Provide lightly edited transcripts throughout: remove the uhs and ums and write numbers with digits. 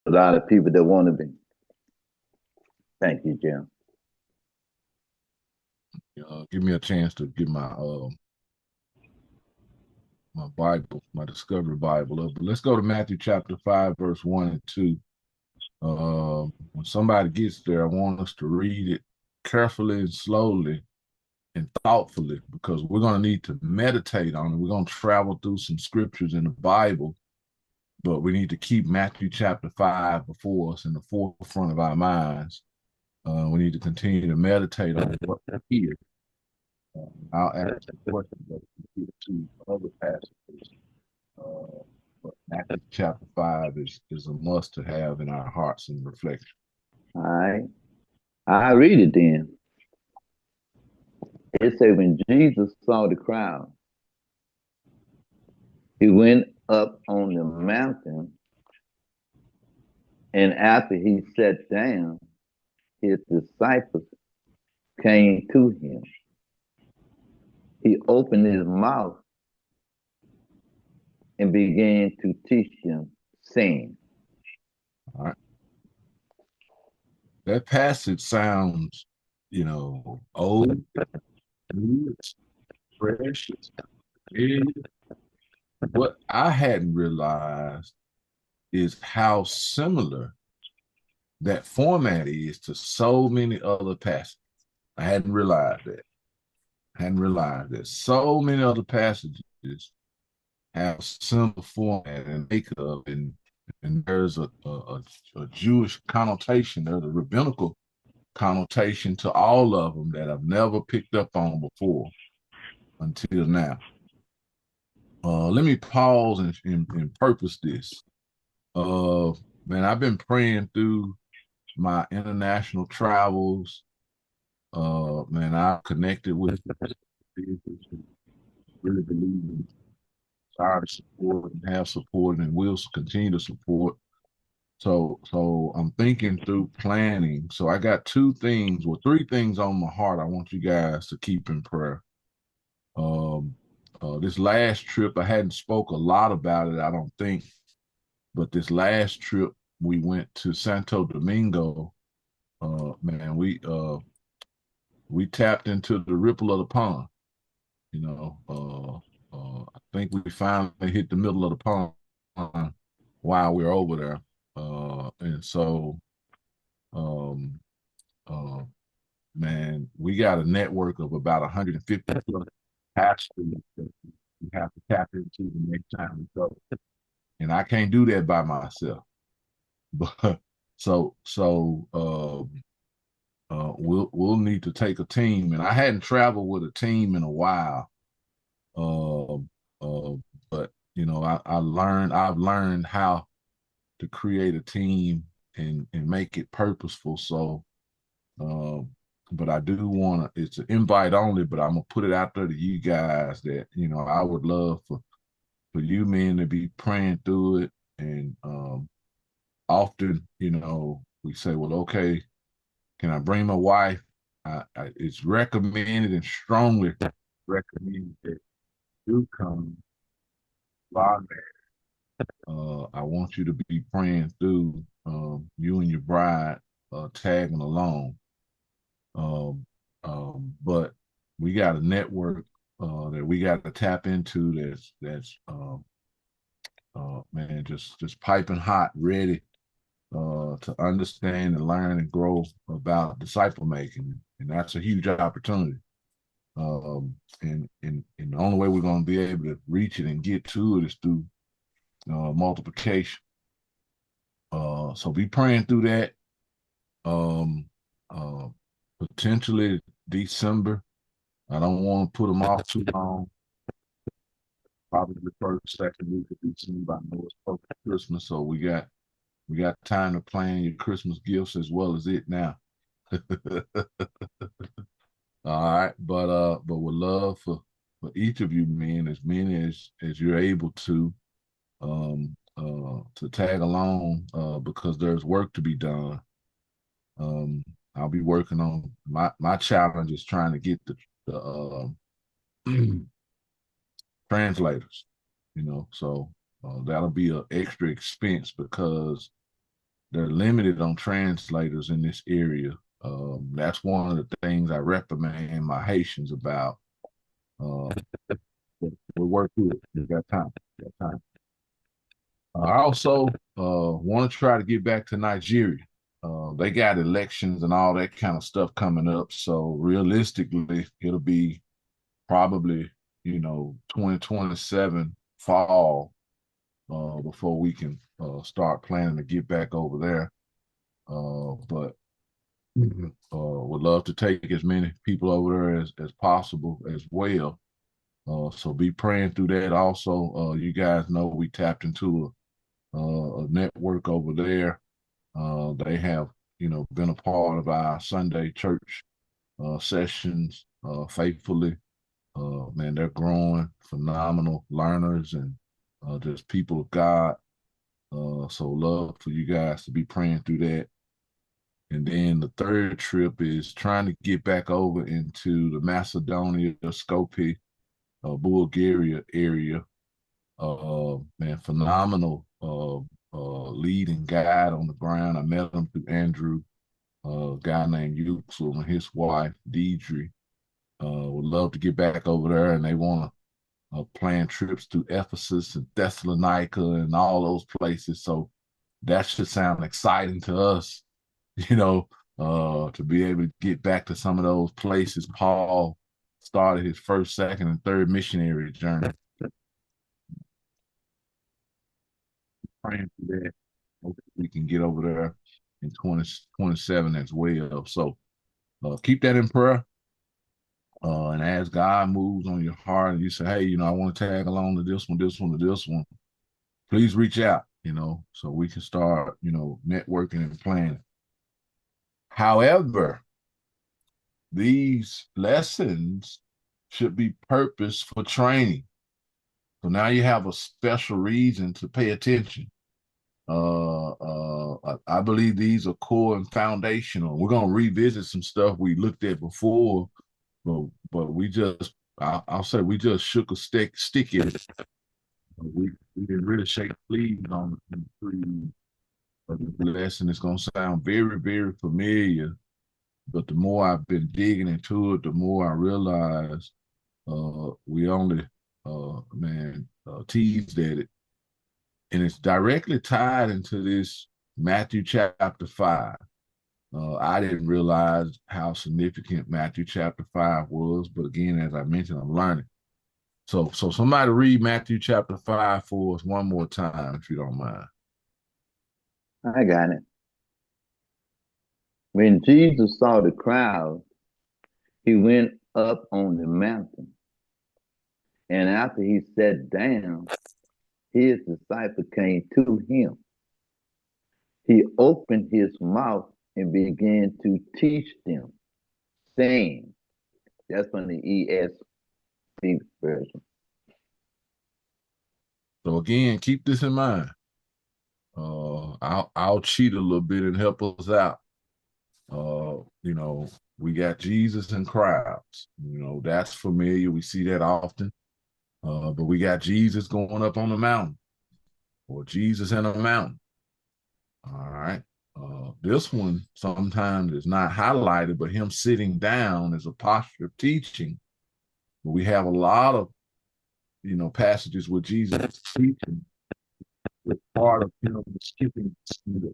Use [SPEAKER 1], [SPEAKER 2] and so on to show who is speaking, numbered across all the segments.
[SPEAKER 1] a lot of people that want to be. Thank you, Jim.
[SPEAKER 2] Give me a chance to get my Bible, my Discovery Bible up. But let's go to Matthew chapter 5, verse 1 and 2. When somebody gets there, I want us to read it carefully and slowly and thoughtfully because we're going to need to meditate on it. We're going to travel through some scriptures in the Bible, but we need to keep Matthew chapter 5 before us in the forefront of our minds. We need to continue to meditate on what we hear. I'll ask a question that we to other passages. But Matthew chapter 5 is a must to have in our hearts and reflection.
[SPEAKER 1] All right. I read it then. It said, when Jesus saw the crowd, he went up on the mountain, and after he sat down, his disciples came to him. He opened his mouth and began to teach them, saying,
[SPEAKER 2] All right. That passage sounds, old, fresh. What I hadn't realized is how similar that format is to so many other passages. I hadn't realized that. So many other passages have similar format and makeup, and there's a Jewish connotation, there's a rabbinical connotation to all of them that I've never picked up on before until now. Let me pause and purpose this. Man, I've been praying through my international travels. Man, I've connected with people who really believe in desire to support and have supported and will continue to support. So I'm thinking through planning. So I got three things on my heart I want you guys to keep in prayer. This last trip, I hadn't spoke a lot about it, I don't think, but this last trip we went to Santo Domingo. Man, we tapped into the ripple of the pond. I think we finally hit the middle of the pond while we were over there, and so, um, uh, man, we got a network of about 150 pastors that we have to tap into the next time we go, and I can't do that by myself. But we'll need to take a team, and I hadn't traveled with a team in a while. Uh, uh, but I've learned how to create a team and make it purposeful. So, but I do want to. It's an invite only, but I'm gonna put it out there to you guys that I would love for you men to be praying through it, and often we say, well, okay, can I bring my wife? It's recommended and strongly recommended that you come live. I want you to be praying through you and your bride tagging along. But we got a network that we got to tap into that's man, just piping hot, ready to understand and learn and grow about disciple making, and that's a huge opportunity. And the only way we're going to be able to reach it and get to it is through multiplication. So be praying through that. Um, uh, Potentially December. I don't want to put them off too long. Probably the first, second week of December. I know it's close to Christmas, so we got time to plan your Christmas gifts as well as it now. All right, but with love for each of you men, as many as you're able to tag along, because there's work to be done. I'll be working on my challenge is trying to get the translators, so that'll be an extra expense because they're limited on translators in this area. That's one of the things I reprimand my Haitians about. Uh, we'll work through it. We got time. We got time. I also want to try to get back to Nigeria. They got elections and all that kind of stuff coming up. So realistically, it'll be probably, 2027 fall before we can start planning to get back over there. But would love to take as many people over there as possible as well. So be praying through that. Also, you guys know we tapped into a network over there. They have, been a part of our Sunday church sessions faithfully. Man, they're growing, phenomenal learners and just people of God. So love for you guys to be praying through that. And then the third trip is trying to get back over into the Macedonia, Skopje, Bulgaria area. Man, phenomenal lead and guide on the ground. I met him through Andrew, a guy named Yuxel and his wife, Deidre. Would love to get back over there, and they want to plan trips to Ephesus and Thessalonica and all those places. So that should sound exciting to us, to be able to get back to some of those places. Paul started his first, second, and third missionary journey. Praying for that. Hopefully we can get over there in 2027 as well. So keep that in prayer. And as God moves on your heart and you say, hey, I want to tag along to this one, to this one, please reach out, so we can start, networking and planning. However, these lessons should be purposed for training. So now you have a special reason to pay attention. I believe these are core and foundational. We're going to revisit some stuff we looked at before, but I'll say we just shook a stick in it. We didn't really shake leaves on the tree. The lesson is going to sound very, very familiar, but the more I've been digging into it, the more I realize we only, teased at it. And it's directly tied into this Matthew chapter 5. I didn't realize how significant Matthew chapter 5 was, but again, as I mentioned, I'm learning. So somebody read Matthew chapter 5 for us one more time, if you don't mind.
[SPEAKER 1] I got it. When Jesus saw the crowd, he went up on the mountain. And after he sat down, his disciples came to him. He opened his mouth and began to teach them, saying, that's from the ESV version.
[SPEAKER 2] So again, keep this in mind. I'll cheat a little bit and help us out. We got Jesus and crowds. That's familiar. We see that often. But we got Jesus going up on the mountain, or Jesus in a mountain. All right. This one sometimes is not highlighted, but him sitting down is a posture of teaching. But we have a lot of, passages where Jesus is teaching. It's part of him skipping the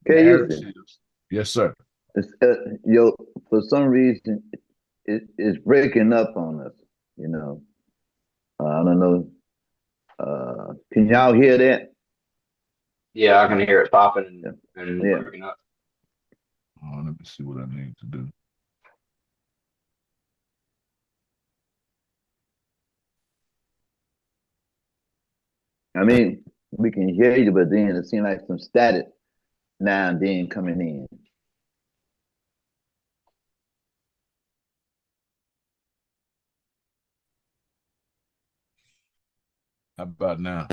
[SPEAKER 2] narratives. Yes, sir.
[SPEAKER 1] For some reason, it's breaking up on us. I don't know. Can y'all hear that?
[SPEAKER 3] Yeah, I can hear it popping and breaking up.
[SPEAKER 2] Let me see what I need to do.
[SPEAKER 1] I mean, we can hear you, but then it seems like some static now and then coming in.
[SPEAKER 2] How about now?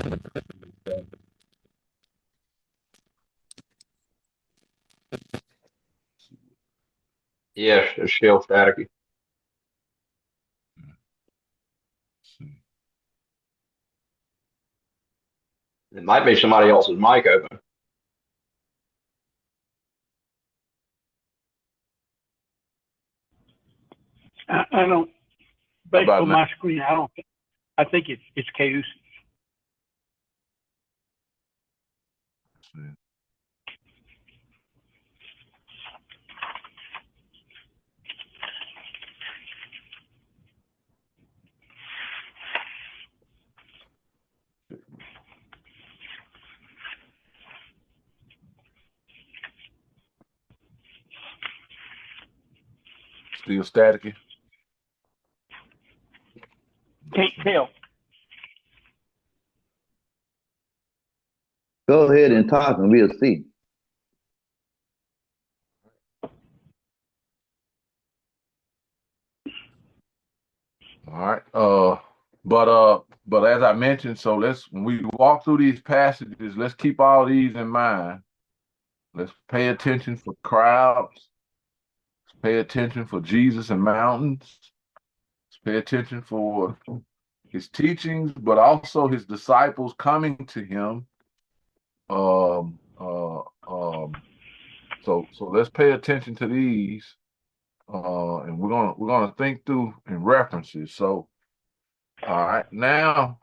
[SPEAKER 3] Yes, it's still staticky. It might be somebody else's mic open.
[SPEAKER 4] I don't,
[SPEAKER 2] How
[SPEAKER 4] based
[SPEAKER 2] about
[SPEAKER 4] on
[SPEAKER 2] now?
[SPEAKER 4] my screen, I think it's Cayuse.
[SPEAKER 2] Still staticky?
[SPEAKER 4] Can't tell.
[SPEAKER 1] Go ahead and talk and we'll see.
[SPEAKER 2] All right. But as I mentioned, so when we walk through these passages, let's keep all these in mind. Let's pay attention for crowds. Let's pay attention for Jesus and mountains. Let's pay attention for his teachings, but also his disciples coming to him. So let's pay attention to these, and we're gonna think through in references. So, all right, now,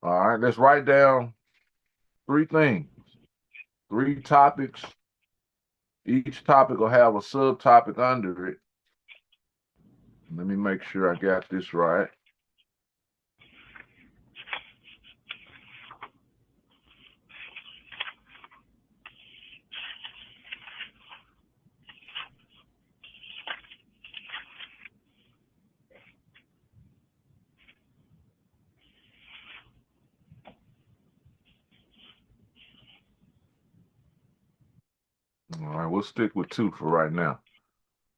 [SPEAKER 2] all right, let's write down 3 things, 3 topics. Each topic will have a subtopic under it. Let me make sure I got this right. All right, we'll stick with 2 for right now.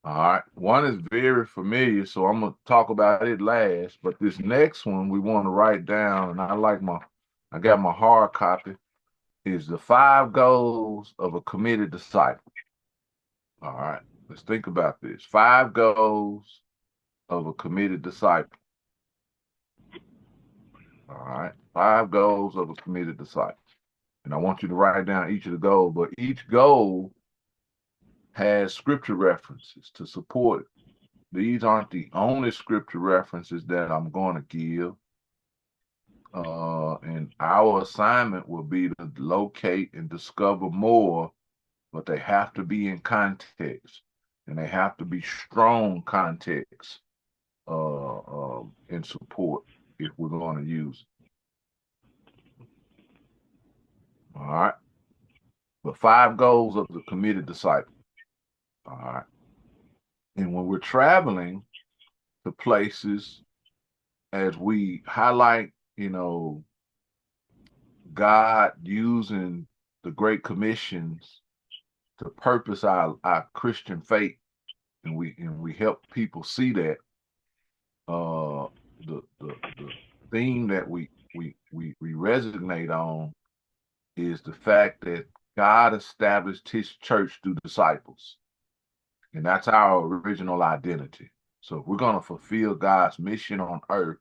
[SPEAKER 2] All right, 1 is very familiar, so I'm gonna talk about it last. But this next one we want to write down, and I got my hard copy. Is the 5 goals of a committed disciple. All right, let's think about this. 5 goals of a committed disciple. All right, 5 goals of a committed disciple. And I want you to write down each of the goals, but each goal has scripture references to support it. These aren't the only scripture references that I'm going to give. And our assignment will be to locate and discover more, but they have to be in context, and they have to be strong context in support if we're going to use it. All right. The 5 goals of the committed disciple. All right. And when we're traveling to places, as we highlight, God using the Great Commissions to purpose our Christian faith, and we help people see that. The theme that we resonate on is the fact that God established his church through disciples. And that's our original identity. So if we're going to fulfill God's mission on earth,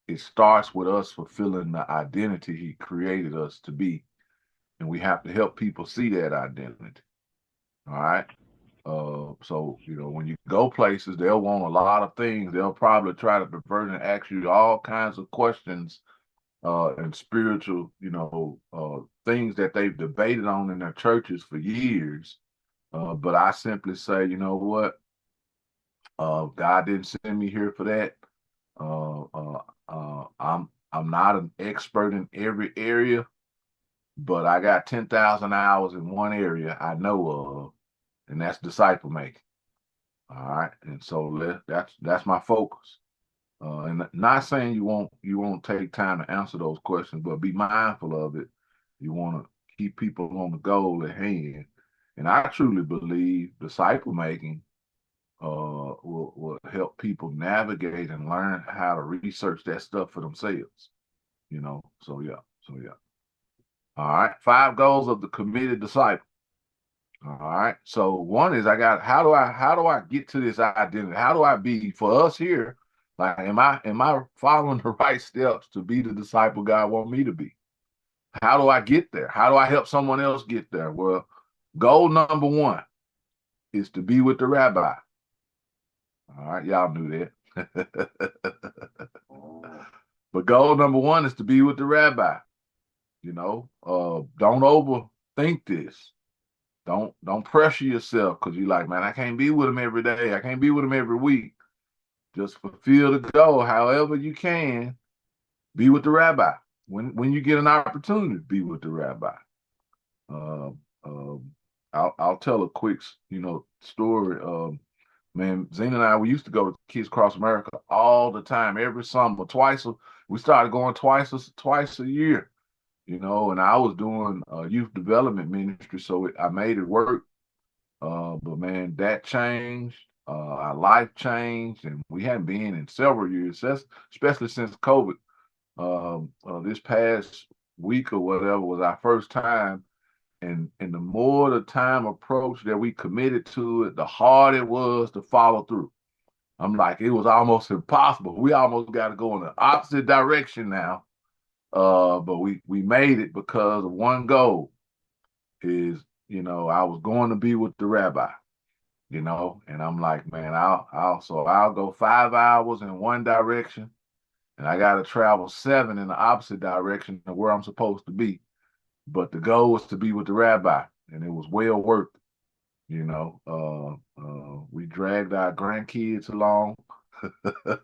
[SPEAKER 2] it starts with us fulfilling the identity he created us to be. And we have to help people see that identity. All right. So, when you go places, they'll want a lot of things. They'll probably try to divert and ask you all kinds of questions and spiritual, things that they've debated on in their churches for years. But I simply say, you know what? God didn't send me here for that. I'm not an expert in every area, but I got 10,000 hours in one area I know of, and that's disciple making. All right, and so that's my focus. And not saying you won't take time to answer those questions, but be mindful of it. You want to keep people on the goal at hand. And I truly believe disciple making will help people navigate and learn how to research that stuff for themselves. So yeah. All right, 5 goals of the committed disciple. All right, so 1 is how do I get to this identity? How do I be, for us here? Like, am I following the right steps to be the disciple God want me to be? How do I get there? How do I help someone else get there? Well, goal number 1 is to be with the rabbi. All right, y'all knew that. But goal number one is to be with the rabbi. Don't overthink this. Don't pressure yourself because you're like, man, I can't be with him every day. I can't be with him every week. Just fulfill the goal however you can. Be with the rabbi when you get an opportunity to be with the rabbi. Uh, I'll tell a quick story. Man, Zena and I, we used to go to Kids Across America all the time, every summer, we started going twice a year, and I was doing youth development ministry, so I made it work. But man, that changed. Our life changed, and we hadn't been in several years, especially since COVID. This past week or whatever was our first time, and the more the time approached that we committed to it, the harder it was to follow through. I'm like, it was almost impossible. We almost got to go in the opposite direction now. But we made it because of one goal is, I was going to be with the rabbi, and I'm like, man, I'll go 5 hours in one direction and I got to travel 7 in the opposite direction of where I'm supposed to be. But the goal was to be with the rabbi, and it was well worth it. We dragged our grandkids along because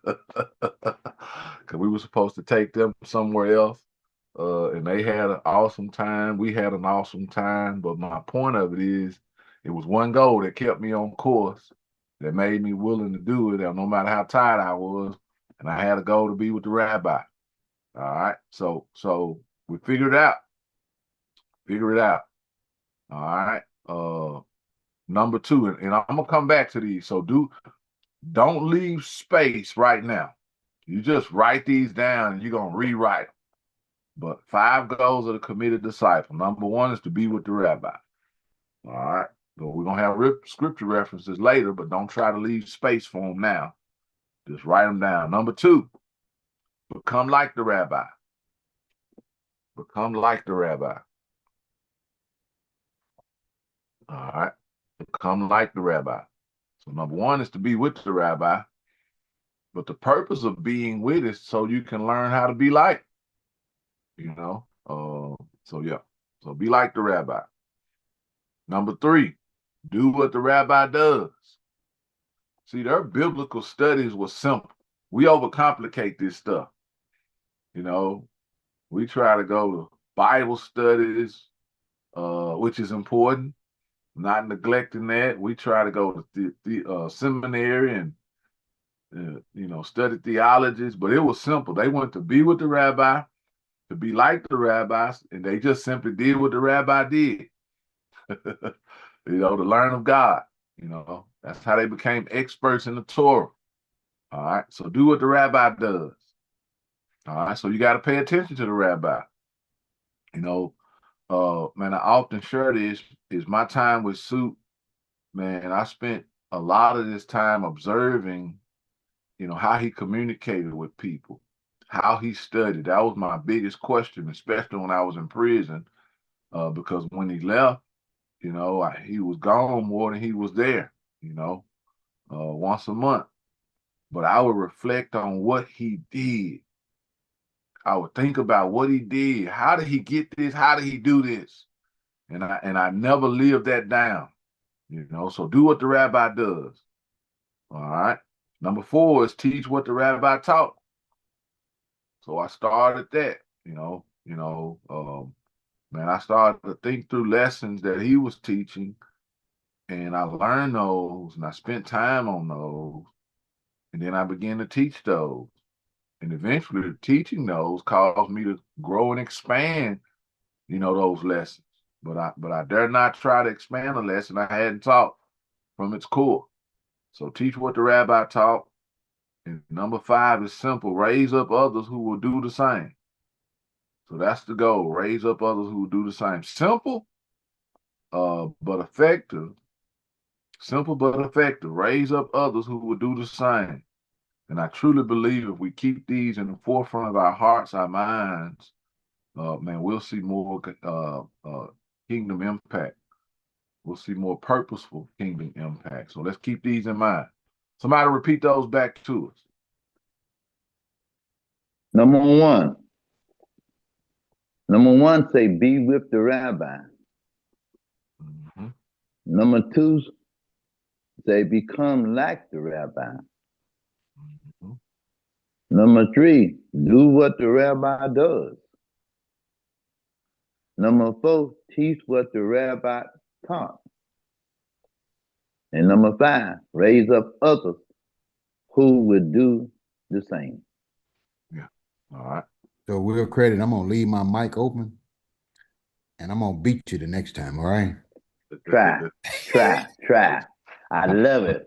[SPEAKER 2] we were supposed to take them somewhere else, and they had an awesome time. We had an awesome time. But my point of it is, it was one goal that kept me on course, that made me willing to do it, no matter how tired I was. And I had a goal to be with the rabbi. All right. So we figured it out. Figure it out. All right. Number 2, and I'm gonna come back to these. So don't leave space right now. You just write these down and you're gonna rewrite them. But 5 goals of the committed disciple. Number 1 is to be with the rabbi. All right. So we're gonna have scripture references later, but don't try to leave space for them now. Just write them down. Number 2, become like the rabbi. Become like the rabbi. All right. Become like the rabbi. So number 1 is to be with the rabbi, but the purpose of being with is so you can learn how to be like, So be like the rabbi. Number 3, do what the rabbi does. See, their biblical studies were simple. We overcomplicate this stuff. We try to go to Bible studies, which is important. Not neglecting that. We try to go to the seminary and study theologies, but it was simple. They went to be with the rabbi, to be like the rabbis, and they just simply did what the rabbi did. To learn of God. That's how they became experts in the Torah. All right, so do what the rabbi does. All right, so you got to pay attention to the rabbi. Man, I often share this, is my time with Suit. Man, I spent a lot of this time observing, how he communicated with people, how he studied. That was my biggest question, especially when I was in prison, because when he left, he was gone more than he was there, once a month. But I would reflect on what he did. I would think about what he did. How did he get this? How did he do this? And I never lived that down. So do what the rabbi does. All right. Number 4 is teach what the rabbi taught. So I started that, man, I started to think through lessons that he was teaching, and I learned those, and I spent time on those, and then I began to teach those. And eventually teaching those caused me to grow and expand, those lessons. But I dare not try to expand a lesson I hadn't taught from its core. So teach what the rabbi taught. And number 5 is simple. Raise up others who will do the same. So that's the goal. Raise up others who will do the same. Simple, but effective. Simple, but effective. Raise up others who will do the same. And I truly believe if we keep these in the forefront of our hearts, our minds, man, we'll see more kingdom impact. We'll see more purposeful kingdom impact. So let's keep these in mind. Somebody repeat those back to us.
[SPEAKER 1] Number one. Number one say be with the rabbi.
[SPEAKER 2] Mm-hmm.
[SPEAKER 1] Number two say become like the rabbi.
[SPEAKER 2] Mm-hmm.
[SPEAKER 1] Number three, do what the rabbi does. Number four, teach what the rabbi taught. And number five, raise up others who would do the same.
[SPEAKER 2] Yeah. All right.
[SPEAKER 5] So Will Credit, I'm gonna leave my mic open and I'm gonna beat you the next time, all right?
[SPEAKER 1] Try. I love it.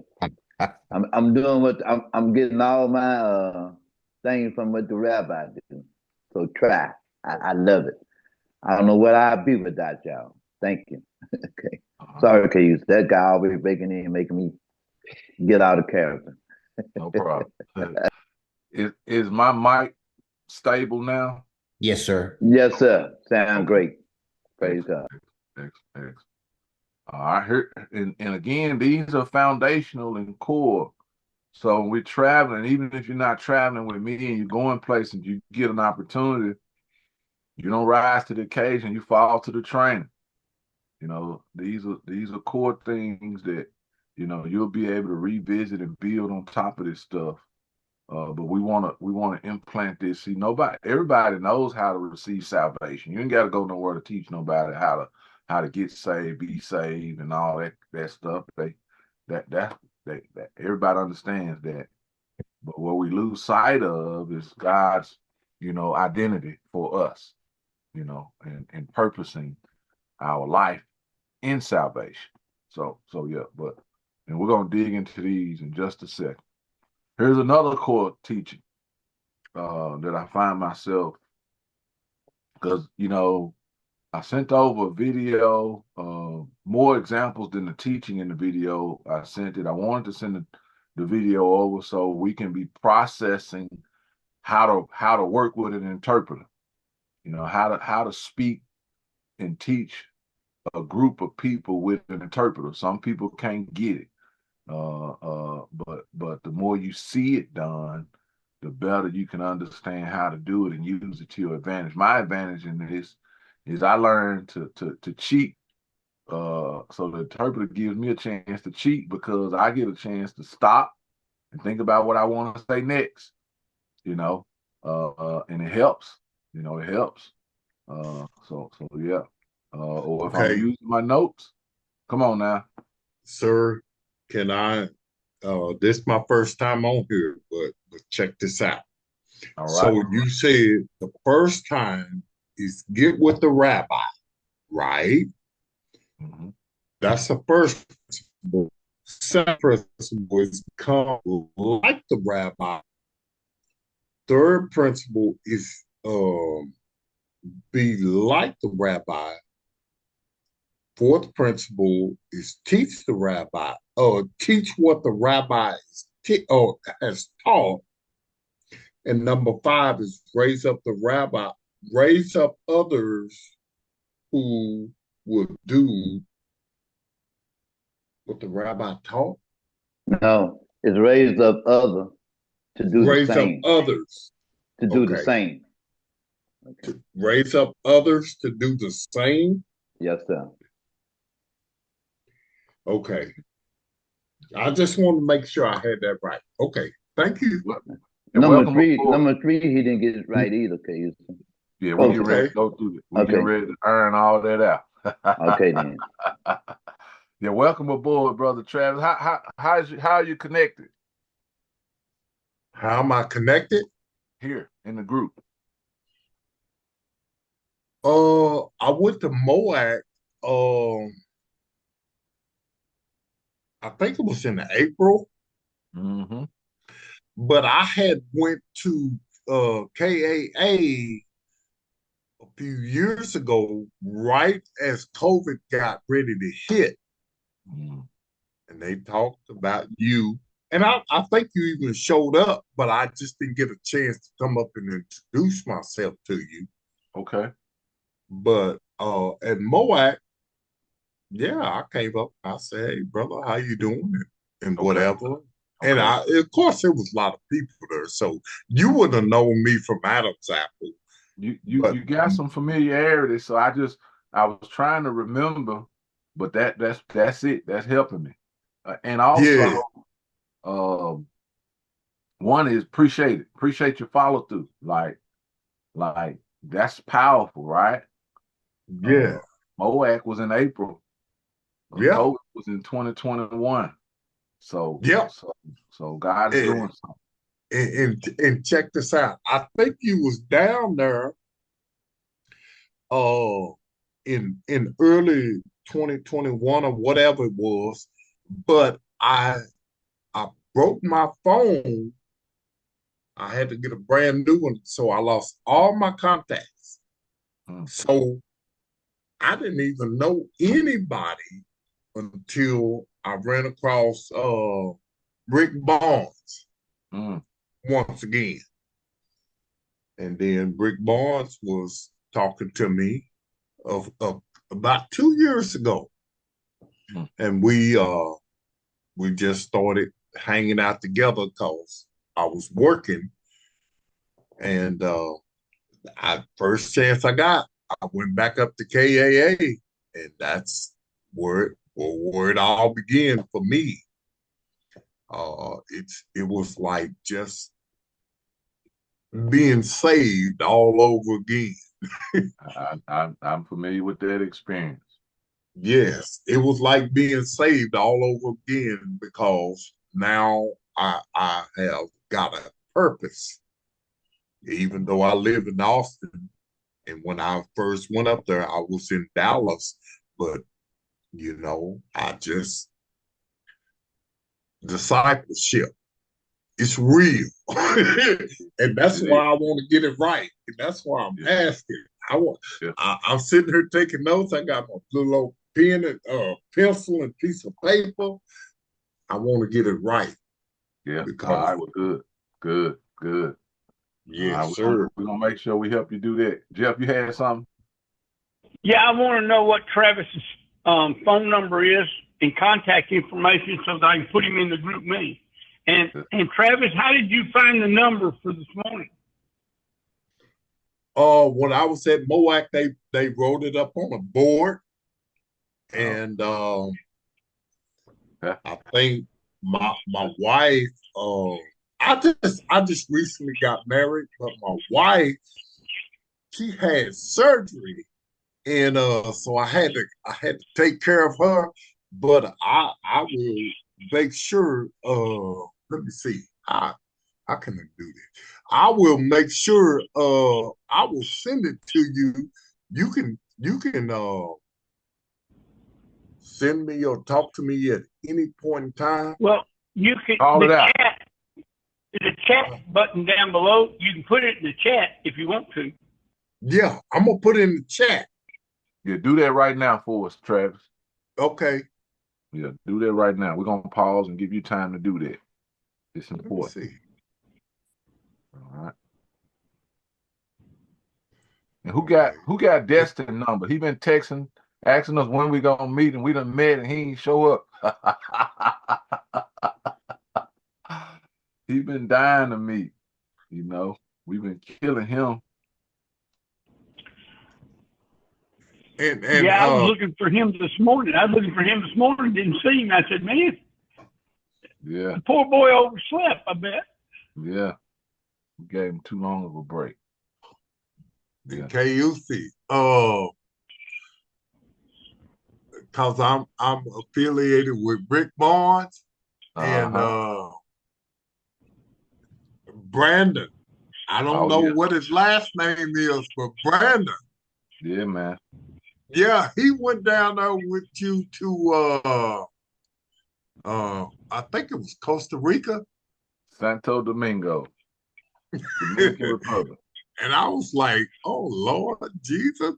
[SPEAKER 1] I'm doing what I'm getting all my things from what the rabbi do. So try. I love it. I don't know what I'd be without y'all. Thank you. Okay. Sorry, Cayuse. That guy always breaking in, making me get out of character.
[SPEAKER 2] No problem. Is my mic stable now?
[SPEAKER 5] Yes, sir.
[SPEAKER 1] Yes, sir. Sound
[SPEAKER 2] Okay.
[SPEAKER 1] great. Praise God.
[SPEAKER 2] Excellent. All right. Here, and again, these are foundational and core. So when we're traveling, even if you're not traveling with me and you're going places, you get an opportunity, you don't rise to the occasion, you fall to the training. You know, these are core things that, you know, you'll be able to revisit and build on top of this stuff. But we wanna implant this. See, everybody knows how to receive salvation. You ain't got to go nowhere to teach nobody how to get saved, be saved, and all that stuff. That everybody understands that. But what we lose sight of is God's, you know, identity for us, you know, and purposing our life in salvation. So yeah, and we're gonna dig into these in just a second. Here's another core teaching that I find myself, because, you know, I sent over a video, more examples than the teaching in the video. I sent it. I wanted to send the video over so we can be processing how to work with an interpreter. You know, how to speak and teach a group of people with an interpreter. Some people can't get it. But the more you see it done, the better you can understand how to do it and use it to your advantage. My advantage in this is I learned to cheat. So the interpreter gives me a chance to cheat because I get a chance to stop and think about what I want to say next. You know, and it helps. You know, it helps. So yeah. Or if I'm
[SPEAKER 6] Okay,
[SPEAKER 2] using my notes, come on now.
[SPEAKER 6] sir, can I this is my first time on here, but check this out.
[SPEAKER 2] All
[SPEAKER 6] So
[SPEAKER 2] right.
[SPEAKER 6] you said the first time is get with the rabbi, right?
[SPEAKER 2] Mhm.
[SPEAKER 6] That's the first principle. Second principle is become like the rabbi. Third principle is be like the rabbi. Fourth principle is teach the rabbi, or teach what the rabbi has taught. And number five is raise up the rabbi, raise up others who will do what the rabbi taught.
[SPEAKER 1] No, it's raised up others to do the
[SPEAKER 6] Raise up
[SPEAKER 1] same.
[SPEAKER 6] others.
[SPEAKER 1] To do the
[SPEAKER 6] Okay.
[SPEAKER 1] same. Okay.
[SPEAKER 6] To raise up others to do the same.
[SPEAKER 1] Yes, sir.
[SPEAKER 6] Okay. I just want to make sure I had that right. Okay. Thank you.
[SPEAKER 2] And
[SPEAKER 1] Number
[SPEAKER 2] welcome
[SPEAKER 1] three,
[SPEAKER 2] aboard.
[SPEAKER 1] he didn't get it right either, Cayuse.
[SPEAKER 2] Yeah, we get ready
[SPEAKER 6] Okay.
[SPEAKER 2] to go through it. We
[SPEAKER 1] Okay.
[SPEAKER 2] get ready to earn all that out.
[SPEAKER 1] Okay then.
[SPEAKER 2] Yeah, welcome aboard, brother Travis. How are you connected
[SPEAKER 6] How am I connected?
[SPEAKER 2] here in the group?
[SPEAKER 6] I went to MOAC. I think it was in April,
[SPEAKER 2] Mm-hmm.
[SPEAKER 6] but I had went to KAA a few years ago, right as COVID got ready to hit,
[SPEAKER 2] Mm.
[SPEAKER 6] and they talked about you. And I think you even showed up, but I just didn't get a chance to come up and introduce myself to you.
[SPEAKER 2] Okay.
[SPEAKER 6] But at MOAC, yeah, I came up. I said, "Hey, brother, how you doing?" And
[SPEAKER 2] Okay.
[SPEAKER 6] whatever. And of course, there was a lot of people there, so you wouldn't have known me from Adam's apple.
[SPEAKER 2] You got some familiarity, so I was trying to remember, but that's it. That's helping me. And also, one is appreciate your follow through. Like that's powerful, right?
[SPEAKER 6] Yeah.
[SPEAKER 2] MOAC was in April.
[SPEAKER 6] Yeah.
[SPEAKER 2] COVID was in 2021. So
[SPEAKER 6] yeah.
[SPEAKER 2] So God is doing something.
[SPEAKER 6] And check this out. I think you was down there in early 2021 or whatever it was, but I broke my phone. I had to get a brand new one, so I lost all my contacts. So I didn't even know anybody until I ran across Rick Barnes once again. And then Rick Barnes was talking to me of about 2 years ago. And we just started hanging out together because I was working. And first chance I got, I went back up to KAA, and that's where it all began for me. It was like just being saved all over again.
[SPEAKER 2] I'm familiar with that experience.
[SPEAKER 6] Yes, it was like being saved all over again, because now I have got a purpose. Even though I live in Austin, and when I first went up there, I was in Dallas, but discipleship, it's real. And that's why I want to get it right. And that's why I'm asking. I'm sitting here taking notes. I got my little old pen and pencil and piece of paper. I want to get it right.
[SPEAKER 2] Yeah. Because, all right, well, good.
[SPEAKER 6] Yes, sir.
[SPEAKER 2] We're gonna make sure we help you do that. Jeff, you had something?
[SPEAKER 4] Yeah, I want to know what Travis's phone number is and contact information so that I can put him in the group me. And Travis, how did you find the number for this morning?
[SPEAKER 6] When I was at MOAC, they wrote it up on a board, and I think my wife. I just recently got married, but my wife, she had surgery, and so I had to take care of her. But I will make sure. Let me see. How can I do this? I will make sure. I will send it to you. You can send me or talk to me at any point in time.
[SPEAKER 4] Well, you can. There's a chat button down below. You can put it in the chat if you want to.
[SPEAKER 6] Yeah, I'm gonna put it in the chat.
[SPEAKER 2] Yeah, do that right now for us, Travis.
[SPEAKER 6] Okay.
[SPEAKER 2] Yeah, do that right now. We're gonna pause and give you time to do that. It's important.
[SPEAKER 6] Let me see.
[SPEAKER 2] All right. And who got Destin number? He been texting, asking us when we gonna meet, and we done met, and he ain't show up. He been dying to meet. We've been killing him.
[SPEAKER 6] And
[SPEAKER 4] I was looking for him this morning. Didn't see him. I said, man,
[SPEAKER 2] yeah,
[SPEAKER 4] the poor boy overslept, I bet.
[SPEAKER 2] Yeah, we gave him too long of a break.
[SPEAKER 6] Yeah. KUC, because I'm affiliated with Rick Barnes and Brandon. I don't know what his last name is, but Brandon.
[SPEAKER 2] Yeah, man.
[SPEAKER 6] Yeah, he went down there with you to I think it was Costa Rica.
[SPEAKER 2] Santo Domingo. Dominican Republic.
[SPEAKER 6] And I was like, oh Lord Jesus,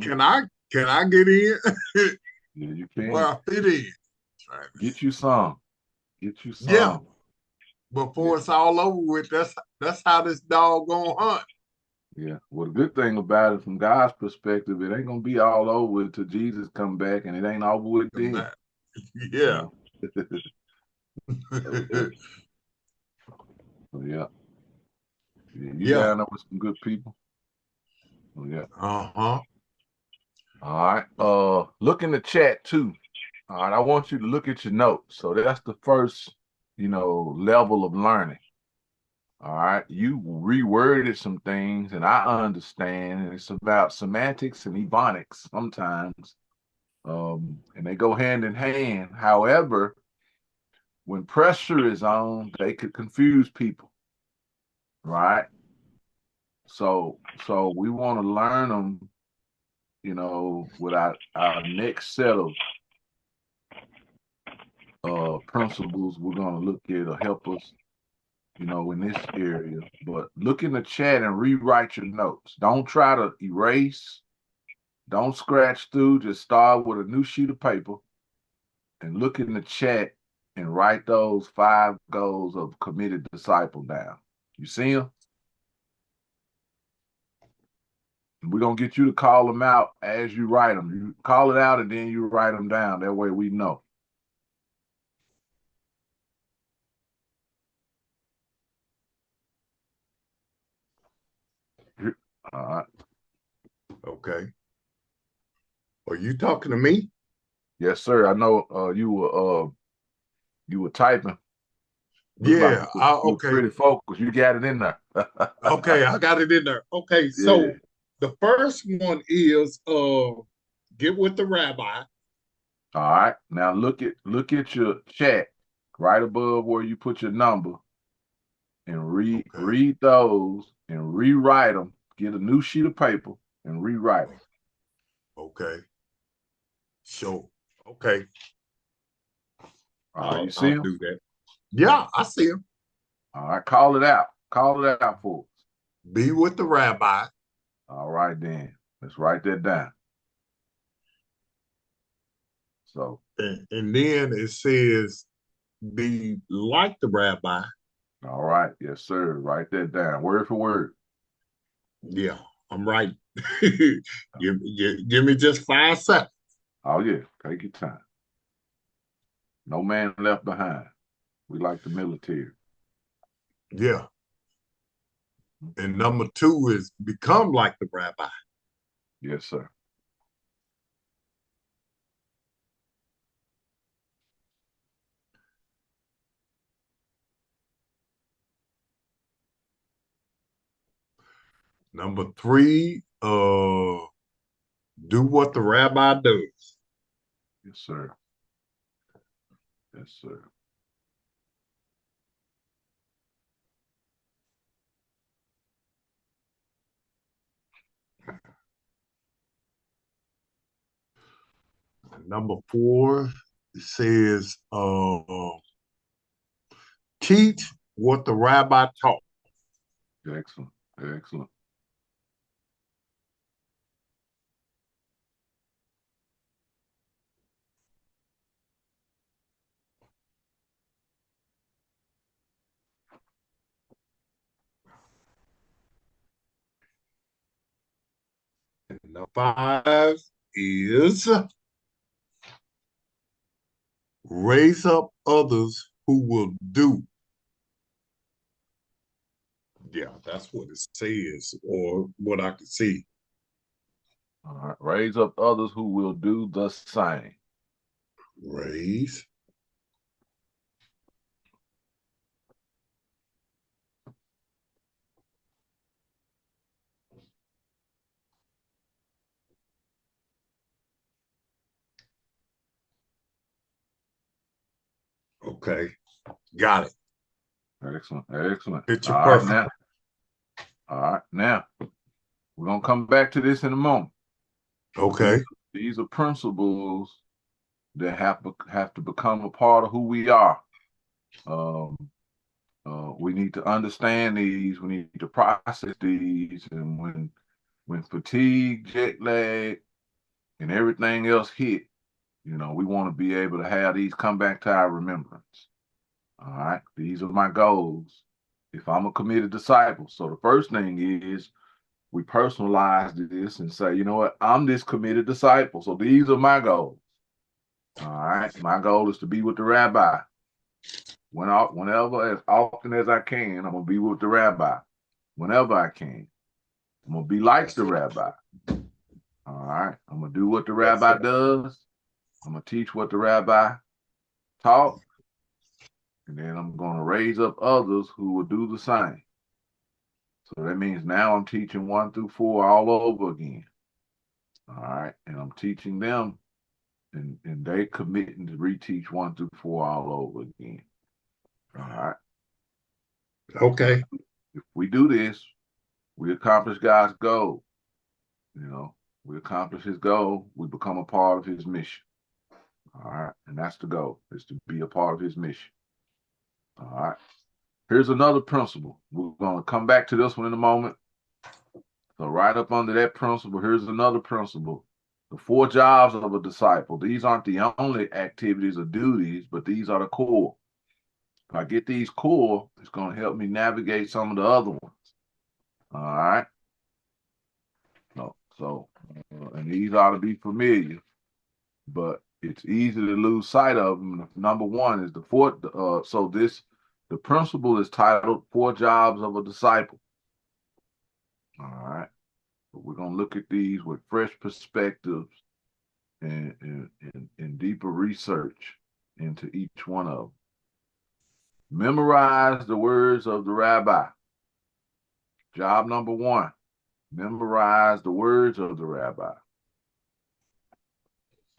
[SPEAKER 6] can I get in?
[SPEAKER 2] Yeah, you can.
[SPEAKER 6] Well, I fit in.
[SPEAKER 2] Get you some.
[SPEAKER 6] Yeah. Before it's all over with, that's how this dog gonna hunt.
[SPEAKER 2] Yeah. Well, the good thing about it, from God's perspective, it ain't gonna be all over until Jesus come back, and it ain't over with then.
[SPEAKER 6] Yeah.
[SPEAKER 2] So yeah. You
[SPEAKER 6] Yeah.
[SPEAKER 2] down there with some good people. So yeah.
[SPEAKER 6] Uh-huh.
[SPEAKER 2] All right. Look in the chat too. All right. I want you to look at your notes. So that's the first, level of learning. All right. You reworded some things and I understand. And it's about semantics and ebonics sometimes. And they go hand in hand. However, when pressure is on, they could confuse people. Right. So we want to learn them, with our next set of principles we're going to look at to help us, in this area. But look in the chat and rewrite your notes. Don't try to erase. Don't scratch through. Just start with a new sheet of paper and look in the chat and write those 5 goals of committed disciple down. You see them? We're going to get you to call them out as you write them. You call it out and then you write them down. That way we know. All right.
[SPEAKER 6] Okay. Are you talking to me?
[SPEAKER 2] Yes, sir. I know you were typing.
[SPEAKER 6] Yeah.
[SPEAKER 2] Okay. Pretty focused. You got it in there.
[SPEAKER 6] Okay, I got it in there. Okay, so the first one is get with the rabbi.
[SPEAKER 2] All right. Now look at your chat right above where you put your number and read those and rewrite them. Get a new sheet of paper and rewrite them.
[SPEAKER 6] Okay. So, okay.
[SPEAKER 2] All right, you see
[SPEAKER 6] I'll do that. Yeah, I see him.
[SPEAKER 2] All right, call it out. Call it out for us.
[SPEAKER 6] Be with the rabbi.
[SPEAKER 2] All right, then. Let's write that down. So.
[SPEAKER 6] And then it says, be like the rabbi.
[SPEAKER 2] All right. Yes, sir. Write that down. Word for word.
[SPEAKER 6] Yeah, I'm right. give me just 5 seconds.
[SPEAKER 2] Oh, yeah. Take your time. No man left behind. We like the military.
[SPEAKER 6] Yeah. And number 2 is become like the rabbi.
[SPEAKER 2] Yes, sir.
[SPEAKER 6] Number 3, do what the rabbi does.
[SPEAKER 2] Yes, sir. Yes, sir.
[SPEAKER 6] Number 4, it says, teach what the rabbi taught.
[SPEAKER 2] Excellent. Excellent.
[SPEAKER 6] And number 5 is raise up others who will do. Yeah, that's what it says, or what I can see.
[SPEAKER 2] All right. Raise up others who will do the same.
[SPEAKER 6] Raise. Okay, got it.
[SPEAKER 2] Excellent. Excellent.
[SPEAKER 6] Picture
[SPEAKER 2] All
[SPEAKER 6] perfect.
[SPEAKER 2] right, now. All right. Now, we're going to come back to this in a moment.
[SPEAKER 6] Okay.
[SPEAKER 2] These are principles that have to become a part of who we are. We need to understand these. We need to process these. And when fatigue, jet lag, and everything else hit, we want to be able to have these come back to our remembrance. All right. These are my goals if I'm a committed disciple. So the first thing is we personalize this and say, you know what, I'm this committed disciple. So these are my goals. All right. My goal is to be with the rabbi. Whenever, as often as I can, I'm gonna be with the rabbi. Whenever I can, I'm gonna be like the rabbi. All right, I'm gonna do what the rabbi does. I'm gonna teach what the rabbi taught, and then I'm gonna raise up others who will do the same. So that means now I'm teaching 1 through 4 all over again. All right, and I'm teaching them, and they committing to reteach 1 through 4 all over again. All right.
[SPEAKER 6] Okay.
[SPEAKER 2] If we do this, we accomplish God's goal. You know, we accomplish his goal, we become a part of his mission. All right. And that's the goal, is to be a part of his mission. All right. Here's another principle. We're going to come back to this one in a moment. So right up under that principle, here's another principle. The 4 jobs of a disciple. These aren't the only activities or duties, but these are the core. If I get these core, it's going to help me navigate some of the other ones. All right. And these ought to be familiar, but it's easy to lose sight of them. Number 1 is the 4th. The principle is titled 4 Jobs of a Disciple. All right. But we're going to look at these with fresh perspectives and deeper research into each one of them. Memorize the words of the rabbi. Job number 1, memorize the words of the rabbi.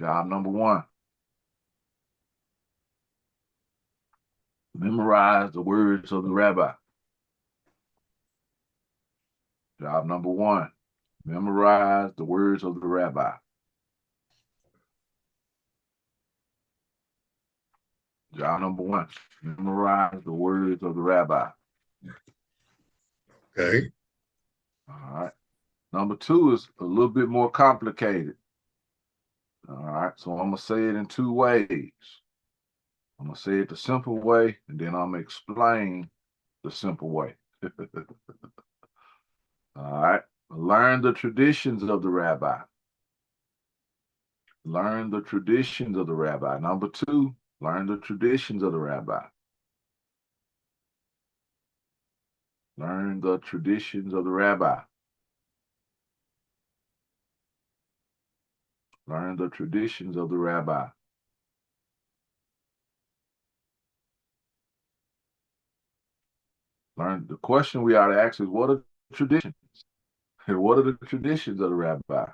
[SPEAKER 2] Job number 1, memorize the words of the rabbi. Job number 1, memorize the words of the rabbi. Job number 1, memorize the words of the rabbi.
[SPEAKER 6] Okay.
[SPEAKER 2] All right. Number 2 is a little bit more complicated. All right. So I'm going to say it in 2 ways. I'm going to say it the simple way, and then I'm going to explain the simple way. All right. Learn the traditions of the rabbi. Learn the traditions of the rabbi. Number 2, learn the traditions of the rabbi. Learn the traditions of the rabbi. Learn the traditions of the rabbi. The question we ought to ask is, what are the traditions? What are the traditions of the rabbi?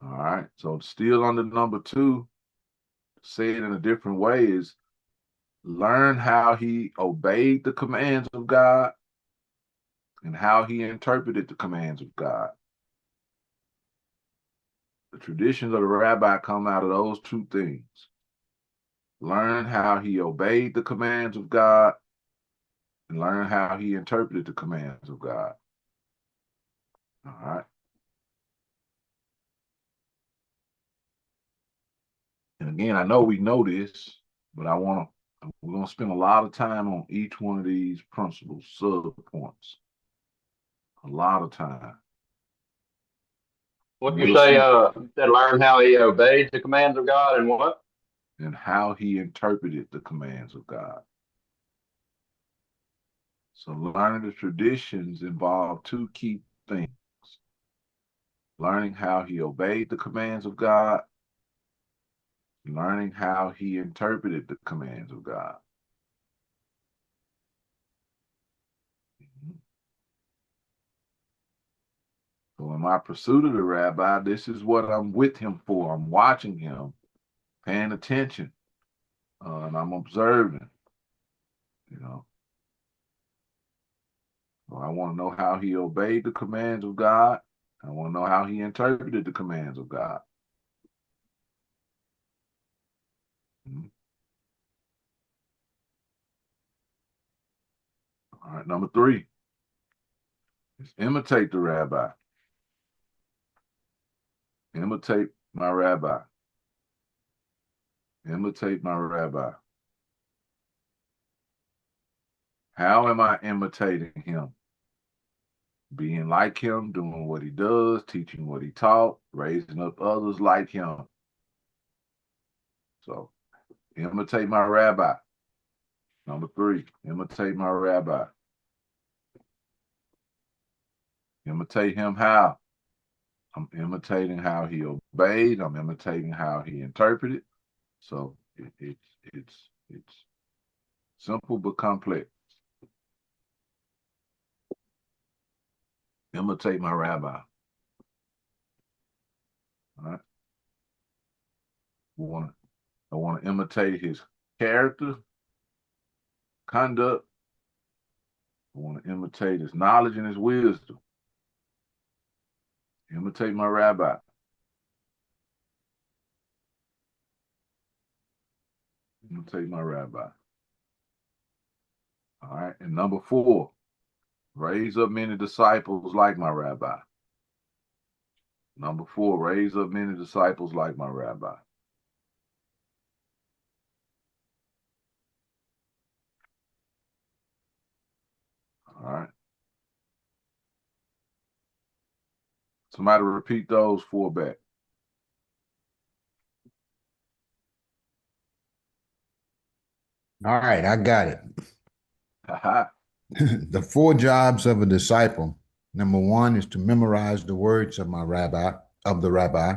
[SPEAKER 2] All right. So still under number 2, say it in a different way, is learn how he obeyed the commands of God and how he interpreted the commands of God. The traditions of the rabbi come out of those 2 things. Learn how he obeyed the commands of God and learn how he interpreted the commands of God. All right. And again, I know we know this, but we're going to spend a lot of time on each one of these principles, sub-points. A lot of time.
[SPEAKER 3] What you say, you said learn how he obeyed the commands of God and what?
[SPEAKER 2] And how he interpreted the commands of God. So learning the traditions involve 2 key things. Learning how he obeyed the commands of God, learning how he interpreted the commands of God. So in my pursuit of the rabbi, this is what I'm with him for. I'm watching him, paying attention, and I'm observing, you know. So I want to know how he obeyed the commands of God. I want to know how he interpreted the commands of God. All right, number 3 is imitate the rabbi. Imitate my rabbi. Imitate my rabbi. How am I imitating him? Being like him, doing what he does, teaching what he taught, raising up others like him. So, imitate my rabbi. Number 3, imitate my rabbi. Imitate him how? I'm imitating how he obeyed. I'm imitating how he interpreted. So it's simple but complex. Imitate my rabbi. All right. I want to imitate his character, conduct. I want to imitate his knowledge and his wisdom. Imitate my rabbi. Imitate my rabbi. All right. And number 4, raise up many disciples like my rabbi. Number 4, raise up many disciples like my rabbi. All right. Somebody repeat those 4 back.
[SPEAKER 5] All right, I got it.
[SPEAKER 2] Haha.
[SPEAKER 5] The 4 jobs of a disciple. Number 1 is to memorize the words of my rabbi, of the rabbi.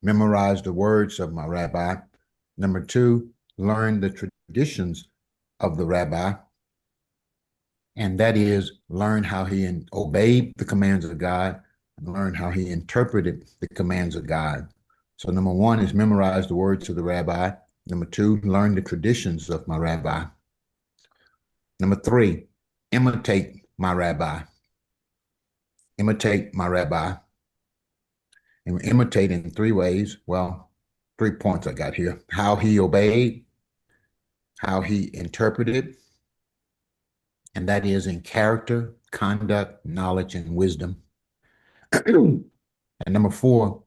[SPEAKER 5] Memorize the words of my rabbi. Number 2, learn the traditions of the rabbi. And that is learn how he obeyed the commands of God and learn how he interpreted the commands of God. So number 1 is memorize the words of the rabbi. Number 2, learn the traditions of my rabbi. Number 3, imitate my rabbi. Imitate my rabbi. And imitate in 3 ways. Well, 3 points I got here. How he obeyed, how he interpreted, and that is in character, conduct, knowledge, and wisdom. And number 4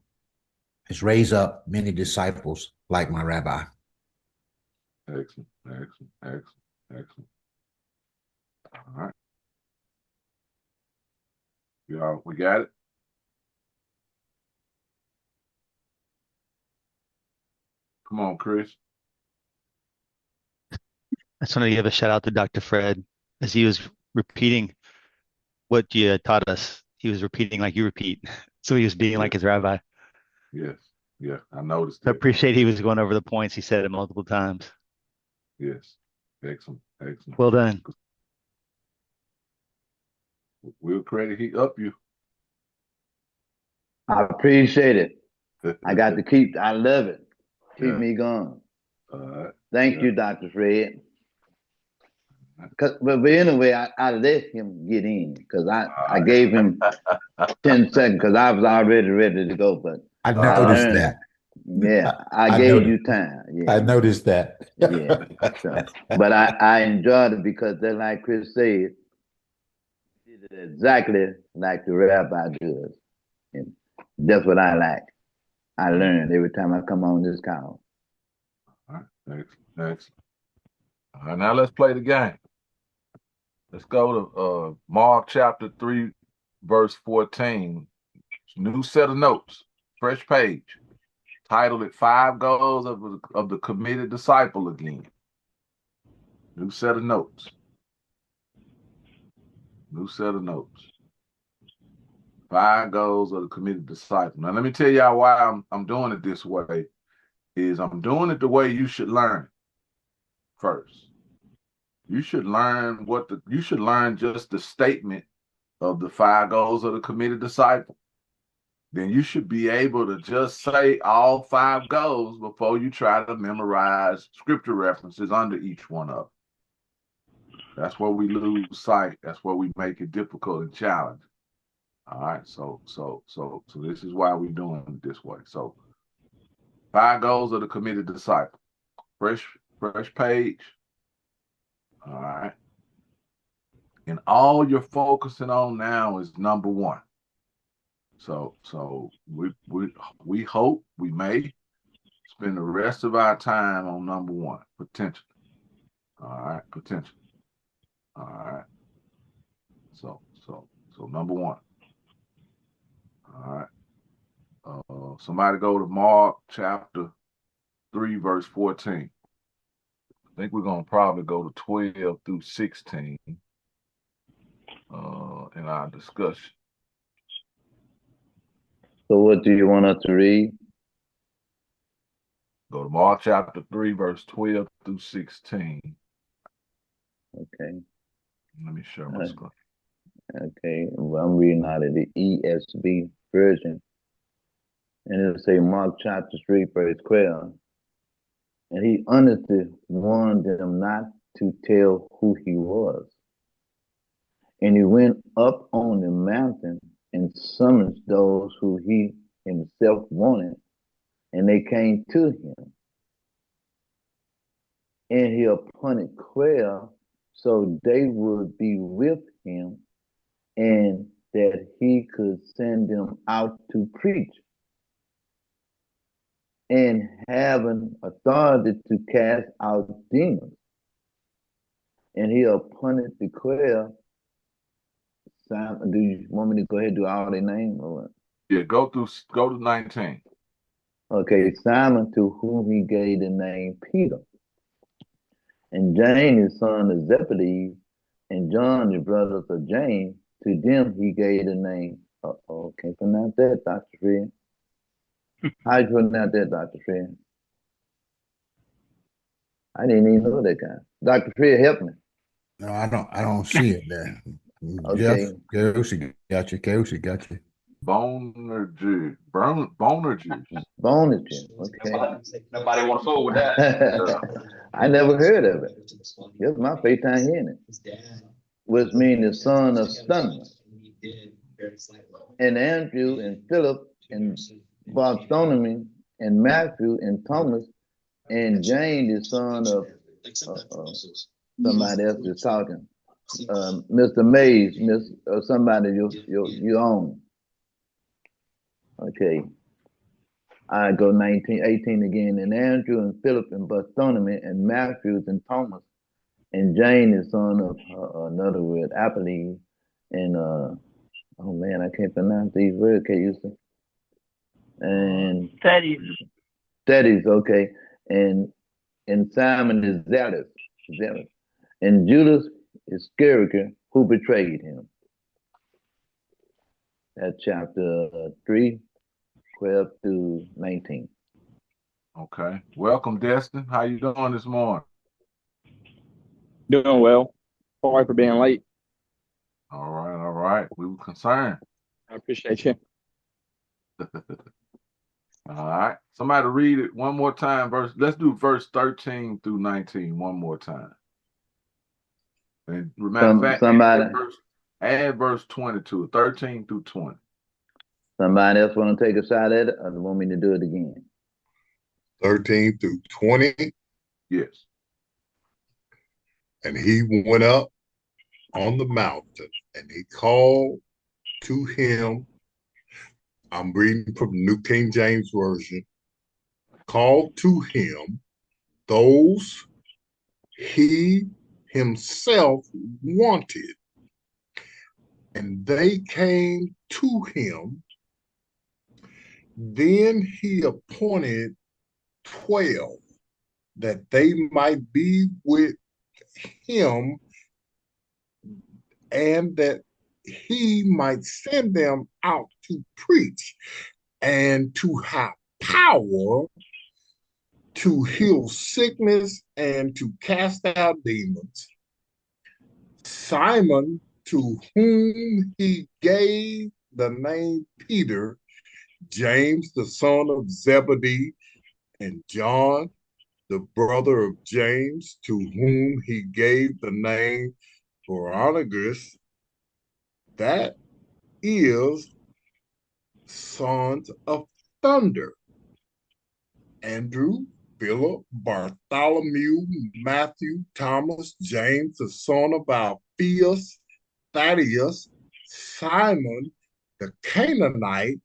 [SPEAKER 5] is raise up many disciples like my rabbi.
[SPEAKER 2] Excellent, excellent, excellent, excellent. All right. Y'all, we got it? Come on, Chris.
[SPEAKER 7] I just wanted to give a shout out to Dr. Fred as he was repeating what you taught us. He was repeating like you repeat. So he was being like his rabbi.
[SPEAKER 2] Yes, yeah, I noticed
[SPEAKER 7] I
[SPEAKER 2] that.
[SPEAKER 7] appreciate he was going over the points. He said it multiple times.
[SPEAKER 2] Yes, excellent, excellent.
[SPEAKER 7] Well done.
[SPEAKER 2] We'll credit he up you.
[SPEAKER 1] I appreciate it. I got to keep, I love it. Keep
[SPEAKER 2] Yeah.
[SPEAKER 1] me going.
[SPEAKER 2] All right.
[SPEAKER 1] Thank you, Dr. Fred. But anyway, I let him get in because I gave him 10 seconds because I was already ready to go. But
[SPEAKER 5] I noticed that.
[SPEAKER 1] Yeah, I gave you time. Yeah,
[SPEAKER 5] I noticed that.
[SPEAKER 1] yeah. So, but I enjoyed it because then, like Chris said, he did it exactly like the rabbi does. And that's what I like. I learn every time I come on this call.
[SPEAKER 2] All right, excellent, excellent. All right, now let's play the game. Let's go to Mark chapter 3, verse 14. New set of notes, fresh page. Titled it 5 Goals of the Committed Disciple again. New set of notes. New set of notes. 5 Goals of the Committed Disciple. Now let me tell y'all why I'm doing it this way. Is I'm doing it the way you should learn first. You should learn you should learn just the statement of the 5 goals of the committed disciple. Then you should be able to just say all 5 goals before you try to memorize scripture references under each one of them. That's where we lose sight. That's where we make it difficult and challenging. All right. So this is why we're doing it this way. So 5 goals of the committed disciple. Fresh page. All right. And all you're focusing on now is number 1. So we hope we may spend the rest of our time on number 1, potentially. All right, potentially. All right. So number 1. All right. Somebody go to Mark chapter 3, verse 14. I think we're gonna probably go to 12 through 16 in our discussion.
[SPEAKER 1] So what do you want us to read?
[SPEAKER 2] Go to Mark chapter 3, verse 12 through 16.
[SPEAKER 1] Okay.
[SPEAKER 2] Let me share my screen.
[SPEAKER 1] Okay. Well, I'm reading out of the ESV version. And it'll say Mark chapter 3, verse 12. And he honestly warned them not to tell who he was. And he went up on the mountain and summoned those who he himself wanted, and they came to him. And he appointed 12 so they would be with him, and that he could send them out to preach, and having authority to cast out demons. And he appointed the 12. Simon, do you want me to go ahead and do all their names or what?
[SPEAKER 2] Yeah, go to 19.
[SPEAKER 1] Okay, Simon, to whom he gave the name Peter, and James, the son of Zebedee, and John, the brothers of James. To them he gave the name. Can't pronounce that, Dr. Fred. How you pronounce that, Dr. Fred? I didn't even know that guy. Dr. Fred, help me.
[SPEAKER 5] No, I don't see it there.
[SPEAKER 1] Okay.
[SPEAKER 5] Jeff, Kelsey got you. Kelsey got you.
[SPEAKER 2] Bonergy.
[SPEAKER 1] Okay.
[SPEAKER 3] Nobody want to fool with that.
[SPEAKER 1] I never heard of it. This is my first time hearing it. Which means the son of thunder. And Andrew and Philip and Bartholomew and Matthew and Thomas and James, the son of somebody else is talking. Mr. Mays, somebody you own. Okay. I go 18 again. And Andrew and Philip and Bartholomew and Matthew and Thomas and James, the son of another word, Apolles, and oh man, I can't pronounce these words, can you say? And Thaddeus, okay. And Simon is Zealous. And Judas Iscariot, who betrayed him. That's chapter 3, 12 through 19.
[SPEAKER 2] Okay. Welcome, Destin. How you doing this morning?
[SPEAKER 8] Doing well. Sorry for being late.
[SPEAKER 2] All right. We were concerned.
[SPEAKER 8] I appreciate you.
[SPEAKER 2] All right. Somebody read it one more time. Let's do verse 13 through 19 one more time. And matter of fact, add verse 22, 13 through 20.
[SPEAKER 1] Somebody else want to take a shot at it, or want me to do it again?
[SPEAKER 6] 13 through 20.
[SPEAKER 2] Yes.
[SPEAKER 6] And he went up on the mountain, and he called to him. I'm reading from the New King James Version. Called to him those he himself wanted, and they came to him. Then he appointed 12 that they might be with him, and that he might send them out to preach and to have power to heal sickness and to cast out demons. Simon, to whom he gave the name Peter, James, the son of Zebedee, and John, the brother of James, to whom he gave the name Boanerges, that is, sons of thunder. Andrew, Philip, Bartholomew, Matthew, Thomas, James, the son of Alphaeus, Thaddeus, Simon, the Canaanite,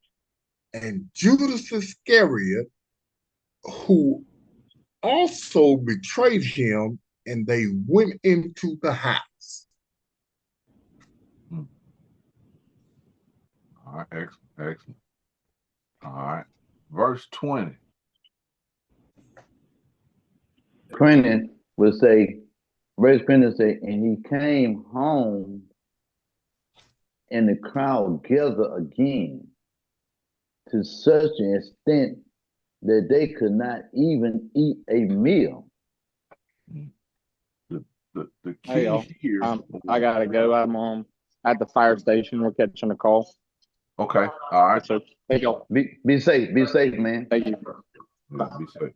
[SPEAKER 6] and Judas Iscariot, who also betrayed him, and they went into the house.
[SPEAKER 2] All right, excellent. All right, verse 20.
[SPEAKER 1] 20, will say, verse 20 say, and he came home and the crowd gathered again to such an extent that they could not even eat a meal.
[SPEAKER 2] The key
[SPEAKER 8] Hey, y'all.
[SPEAKER 2] here.
[SPEAKER 8] I gotta go. I'm at the fire station. We're catching a call.
[SPEAKER 2] Okay. All right.
[SPEAKER 8] So thank y'all.
[SPEAKER 1] Be safe, man.
[SPEAKER 8] Thank you.
[SPEAKER 2] Yeah, be safe.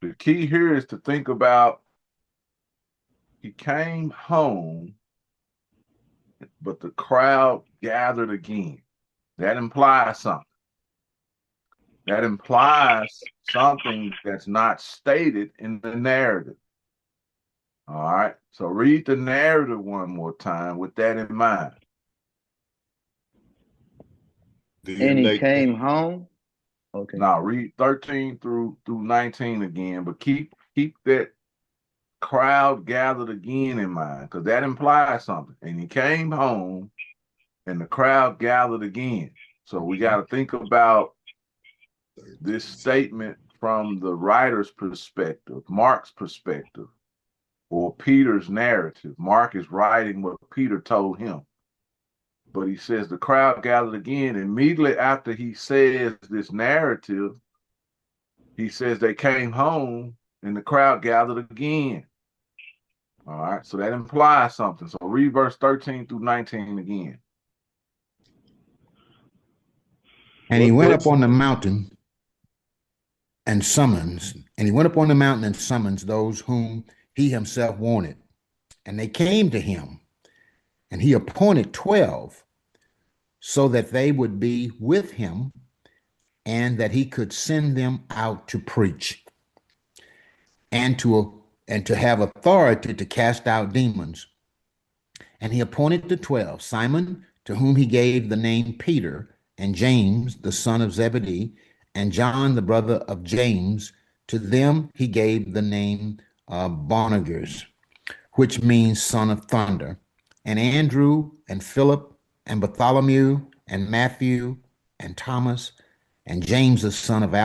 [SPEAKER 2] The key here is to think about he came home, but the crowd gathered again. That implies something. That implies something that's not stated in the narrative. All right. So read the narrative one more time with that in mind.
[SPEAKER 1] And he came home. Okay.
[SPEAKER 2] Now read 13 through 19 again, but keep that crowd gathered again in mind, because that implies something. And he came home and the crowd gathered again. So we got to think about this statement from the writer's perspective, Mark's perspective, or Peter's narrative. Mark is writing what Peter told him. But he says the crowd gathered again. Immediately after he says this narrative, he says they came home and the crowd gathered again. All right, so that implies something. So read verse 13 through 19 again.
[SPEAKER 5] And he went up on the mountain and summons those whom he himself wanted. And they came to him, and he appointed 12 so that they would be with him and that he could send them out to preach and to have authority to cast out demons. And he appointed the 12, Simon, to whom he gave the name Peter, and James, the son of Zebedee, and John, the brother of James. To them he gave the name Boanerges, which means son of thunder, and Andrew, and Philip, and Bartholomew, and Matthew, and Thomas, and James, the son of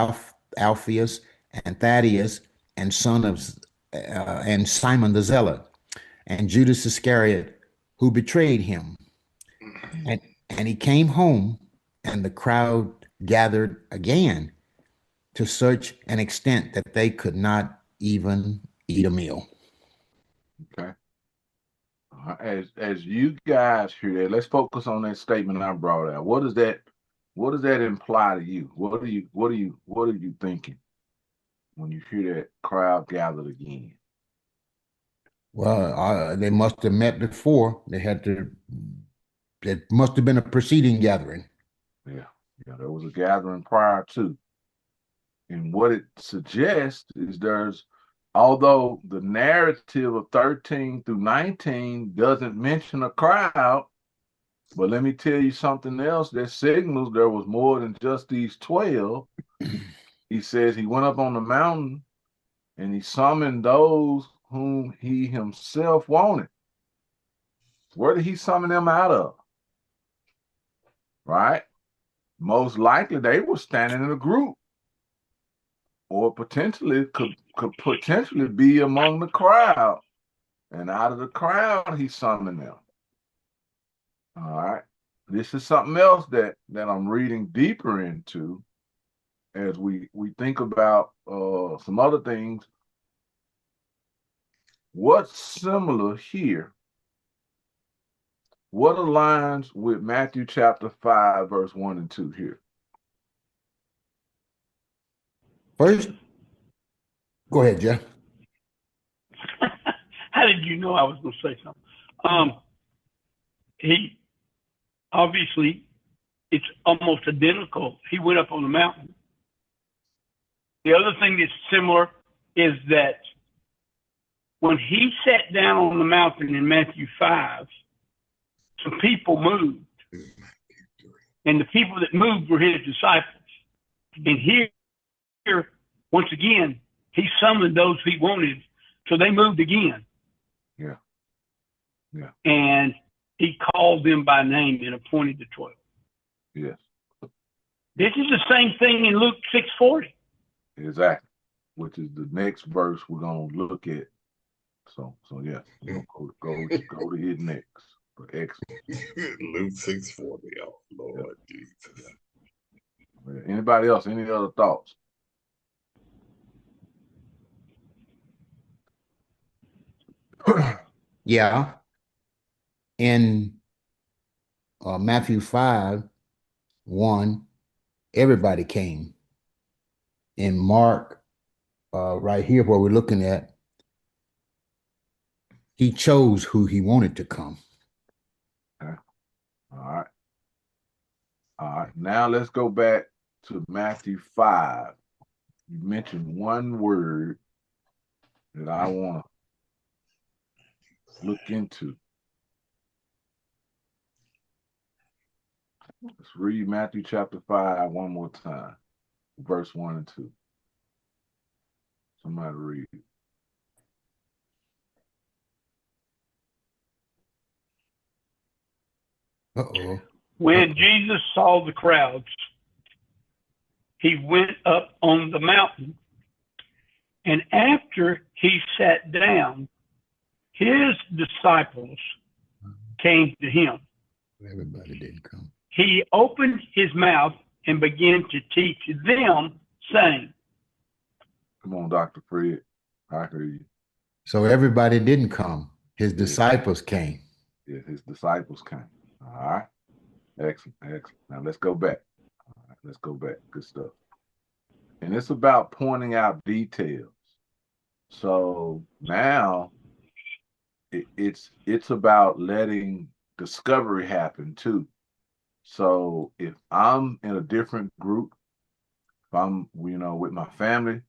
[SPEAKER 5] Alphaeus, and Thaddeus, and son of and Simon the Zealot, and Judas Iscariot, who betrayed him. And he came home, and the crowd gathered again to such an extent that they could not even eat a meal.
[SPEAKER 2] Okay. As you guys hear that, let's focus on that statement I brought out. What does that imply to you? What are you thinking when you hear that crowd gathered again?
[SPEAKER 5] Well, they must have met before. It must have been a preceding gathering.
[SPEAKER 2] Yeah, there was a gathering prior to. And what it suggests is although the narrative of 13 through 19 doesn't mention a crowd, but let me tell you something else that signals there was more than just these 12. He says he went up on the mountain and he summoned those whom he himself wanted. Where did he summon them out of? Right? Most likely they were standing in a group, or potentially could potentially be among the crowd. And out of the crowd, he summoned them. All right. This is something else that I'm reading deeper into as we think about some other things. What's similar here? What aligns with Matthew chapter 5, verse 1 and 2 here?
[SPEAKER 5] First, go ahead, Jeff.
[SPEAKER 4] How did you know I was going to say something? He obviously, it's almost identical. He went up on the mountain. The other thing that's similar is that when he sat down on the mountain in Matthew 5, some people moved. And the people that moved were his disciples. And here, once again, he summoned those he wanted, so they moved again.
[SPEAKER 2] Yeah.
[SPEAKER 4] And he called them by name and appointed the 12.
[SPEAKER 2] Yes.
[SPEAKER 4] This is the same thing in Luke 6:40.
[SPEAKER 2] Exactly. Which is the next verse we're going to look at So yeah, we'll go to it next. But excellent.
[SPEAKER 6] Luke 6:40. Oh Lord Jesus.
[SPEAKER 2] Yeah. Anybody else? Any other thoughts?
[SPEAKER 5] Yeah. In Matthew 5:1, everybody came. In Mark, right here where we're looking at, he chose who he wanted to come.
[SPEAKER 2] Okay. All right. All right. Now let's go back to Matthew 5. You mentioned one word that I want to look into. Let's read Matthew chapter 5 one more time, verse 1 and 2. Somebody read.
[SPEAKER 5] Uh-oh.
[SPEAKER 4] When Jesus saw the crowds, he went up on the mountain, and after he sat down, his disciples came to him.
[SPEAKER 5] Everybody didn't come.
[SPEAKER 4] He opened his mouth and began to teach them, saying,
[SPEAKER 2] Come on, Dr. Fred. I hear you.
[SPEAKER 5] So everybody didn't come. His disciples came.
[SPEAKER 2] Yeah, his disciples came. All right. Excellent. Now let's go back. All right, let's go back. Good stuff. And it's about pointing out details. So now it's about letting discovery happen too. So if I'm in a different group, if I'm, with my family,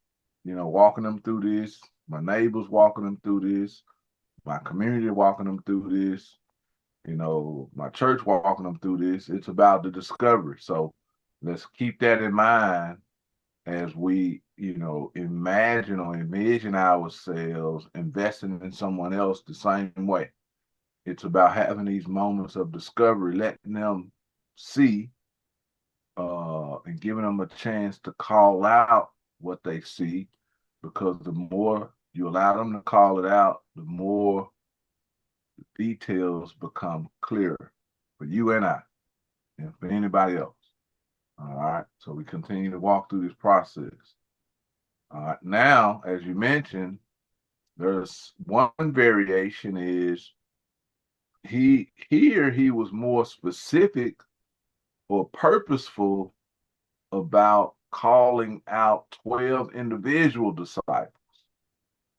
[SPEAKER 2] walking them through this, my neighbors walking them through this, my community walking them through this, my church walking them through this, it's about the discovery. So let's keep that in mind as we, imagine or envision ourselves investing in someone else the same way. It's about having these moments of discovery, letting them see and giving them a chance to call out what they see, because the more you allow them to call it out, the more the details become clearer for you and I and for anybody else. All right. So we continue to walk through this process. All right. Now, as you mentioned, there's one variation is he was more specific or purposeful about calling out 12 individual disciples.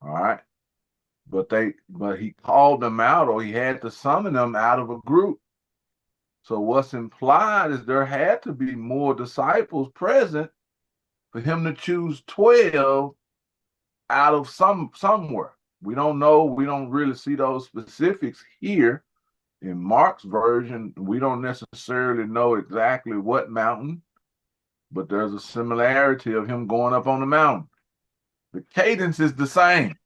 [SPEAKER 2] All right. But he called them out, or he had to summon them out of a group. So what's implied is there had to be more disciples present for him to choose 12 out of somewhere. We don't know. We don't really see those specifics here. In Mark's version, we don't necessarily know exactly what mountain, but there's a similarity of him going up on the mountain. The cadence is the same.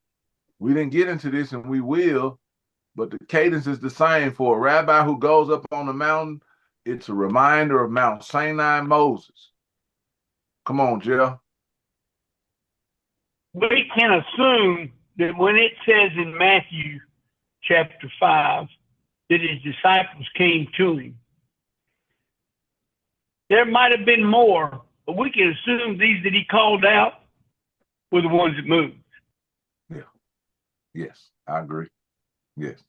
[SPEAKER 2] We didn't get into this, and we will, but the cadence is the same for a rabbi who goes up on the mountain. It's a reminder of Mount Sinai Moses. Come on, Jeff.
[SPEAKER 4] We can assume that when it says in Matthew chapter 5 that his disciples came to him, there might have been more, but we can assume these that he called out were the ones that moved.
[SPEAKER 2] Yeah. Yes, I agree. Yes.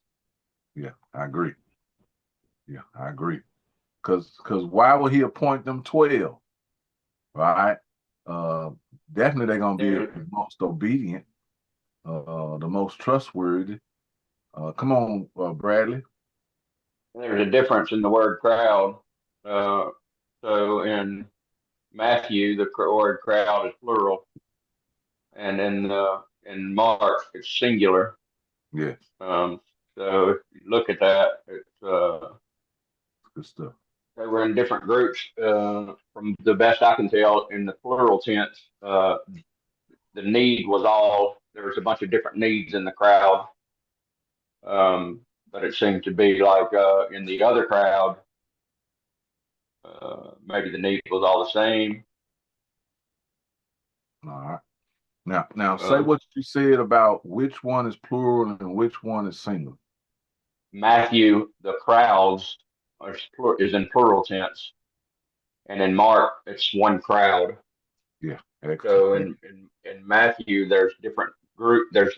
[SPEAKER 2] Yeah, I agree. Yeah, I agree. Because why would he appoint them 12? Right? Definitely they're going to be the most obedient, the most trustworthy. Come on, Bradley.
[SPEAKER 3] There's a difference in the word crowd. So in Matthew, the word crowd is plural, and in Mark, it's singular.
[SPEAKER 2] Yes.
[SPEAKER 3] So if you look at that, it's
[SPEAKER 2] good stuff.
[SPEAKER 3] They were in different groups. From the best I can tell, in the plural tense, the need was all. There was a bunch of different needs in the crowd, but it seemed to be like in the other crowd, maybe the need was all the same.
[SPEAKER 2] All right. Now say what you said about which one is plural and which one is singular.
[SPEAKER 3] Matthew, the crowds is in plural tense, and in Mark, it's one crowd.
[SPEAKER 2] Yeah.
[SPEAKER 3] So in Matthew, there's different group. There's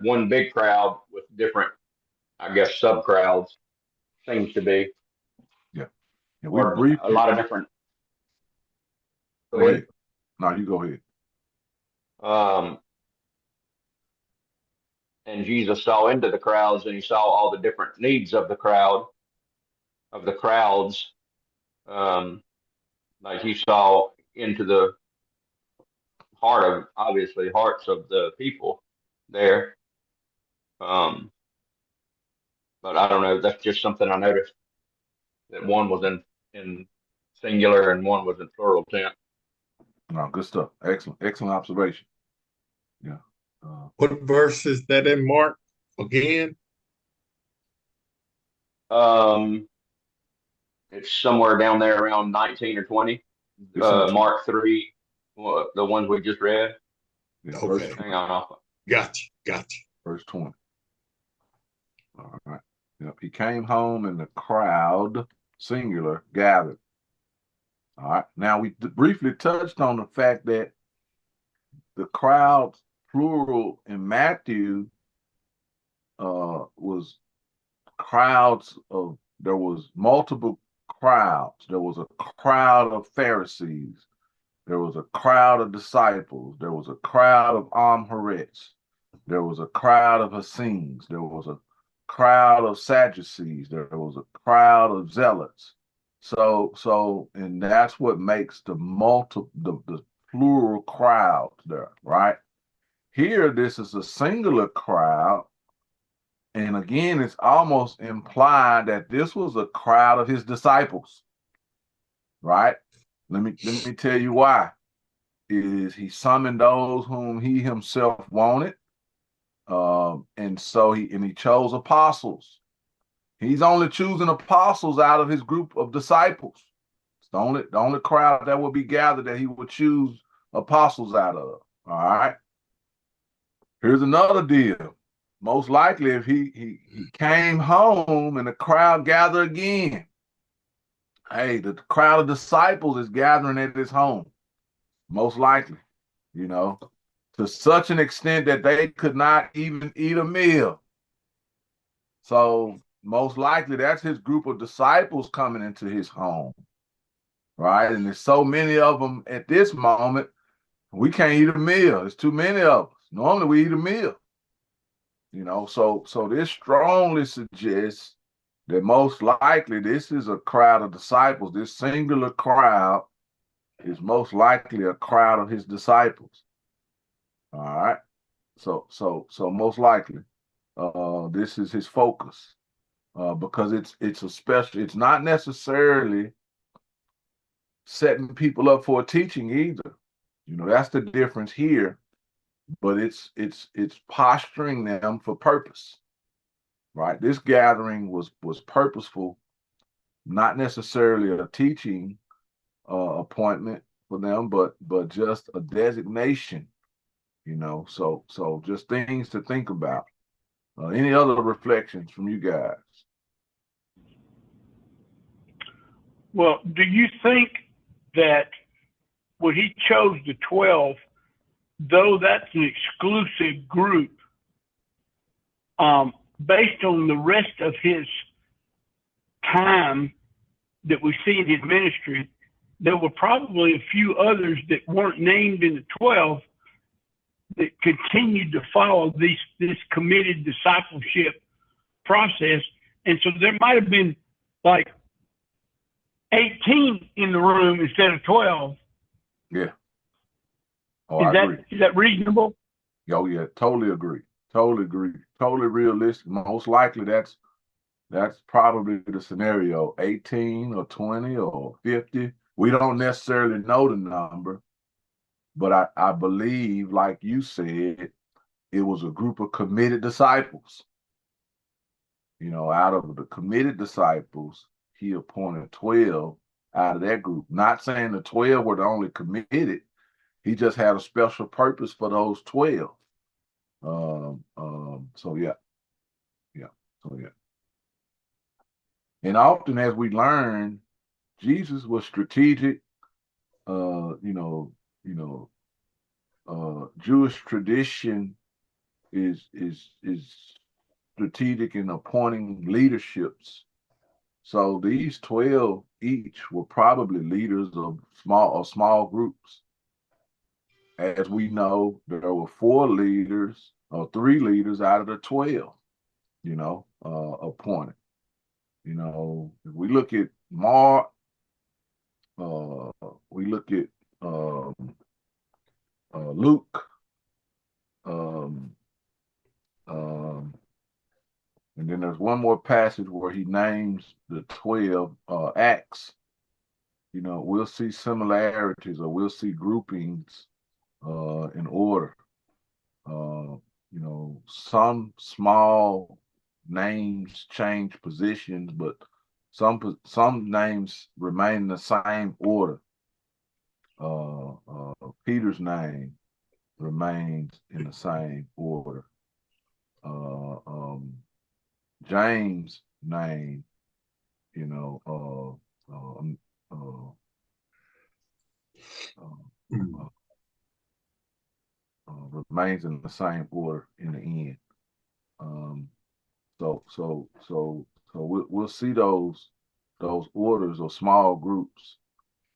[SPEAKER 3] one big crowd with different, I guess, sub crowds. Seems to be.
[SPEAKER 2] Yeah.
[SPEAKER 3] Or a lot of different.
[SPEAKER 2] Go ahead. No, you go ahead.
[SPEAKER 3] And Jesus saw into the crowds, and he saw all the different needs of the crowds. Like he saw into the hearts of the people there. But I don't know. That's just something I noticed, that one was in singular and one was in plural tense.
[SPEAKER 2] No, good stuff. Excellent observation. Yeah.
[SPEAKER 6] What verse is that in Mark again?
[SPEAKER 3] It's somewhere down there around 19 or 20. Mark 3, the ones we just read.
[SPEAKER 2] Yeah,
[SPEAKER 6] okay.
[SPEAKER 3] Hang on.
[SPEAKER 6] Gotcha.
[SPEAKER 2] Verse 20. All right. Yep. He came home and the crowd, singular, gathered. All right. Now we briefly touched on the fact that the crowd, plural, in Matthew was crowds of, there was multiple crowds. There was a crowd of Pharisees. There was a crowd of disciples. There was a crowd of Amharites. There was a crowd of Essenes. There was a crowd of Sadducees. There was a crowd of Zealots. So, and that's what makes the plural crowd there, right? Here, this is a singular crowd. And again, it's almost implied that this was a crowd of his disciples, right? Let me tell you why. He summoned those whom he himself wanted, and so he chose apostles. He's only choosing apostles out of his group of disciples. It's the only crowd that will be gathered that he would choose apostles out of. All right. Here's another deal. Most likely, if he came home and the crowd gathered again, hey, the crowd of disciples is gathering at his home. Most likely, to such an extent that they could not even eat a meal. So most likely that's his group of disciples coming into his home, right? And there's so many of them at this moment, we can't eat a meal. There's too many of us. Normally we eat a meal. So this strongly suggests that most likely this is a crowd of disciples. This singular crowd is most likely a crowd of his disciples. All right. So most likely, this is his focus, because it's not necessarily setting people up for a teaching either. That's the difference here. But it's posturing them for purpose, right? This gathering was purposeful, not necessarily a teaching appointment for them, but just a designation, So just things to think about. Any other reflections from you guys?
[SPEAKER 4] Well, do you think that when he chose the 12, though that's an exclusive group, based on the rest of his time that we see in his ministry, there were probably a few others that weren't named in the 12 that continued to follow this committed discipleship process. And so there might have been like 18 in the room instead of 12.
[SPEAKER 2] Yeah. Oh, I agree.
[SPEAKER 4] Is that reasonable?
[SPEAKER 2] Oh, yeah, totally agree. Totally agree. Totally realistic. Most likely that's probably the scenario, 18 or 20 or 50. We don't necessarily know the number, but I believe, like you said, it was a group of committed disciples. Out of the committed disciples, he appointed 12 out of that group. Not saying the 12 were the only committed. He just had a special purpose for those 12. So yeah. So yeah. And often as we learn, Jesus was strategic. Jewish tradition is strategic in appointing leaderships. So these 12 each were probably leaders of small groups. As we know, there were 4 leaders or 3 leaders out of the 12, appointed. If we look at Mark, we look at Luke, and then there's one more passage where he names the 12, Acts. We'll see similarities, or we'll see groupings in order. Some small names change positions, but some names remain in the same order. Peter's name remains in the same order. James' name, remains in the same order in the end. So we'll see those orders or small groups.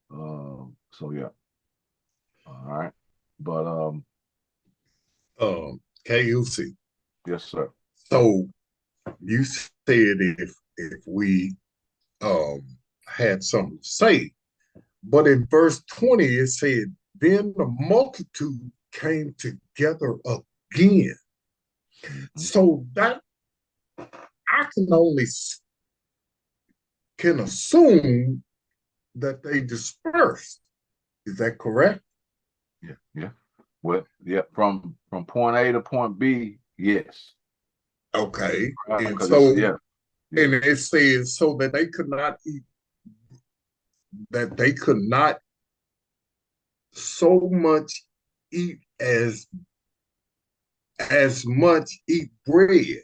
[SPEAKER 2] So yeah. All right. But
[SPEAKER 6] KUC.
[SPEAKER 2] yes, sir.
[SPEAKER 6] So you said if we had something to say, but in verse 20 it said, then the multitude came together again. So that I can assume that they dispersed. Is that correct?
[SPEAKER 2] Yeah. Well, yeah, from point A to point B, yes.
[SPEAKER 6] Okay. And
[SPEAKER 2] so
[SPEAKER 6] and it says so that they could not eat, that they could not so much eat as much eat bread.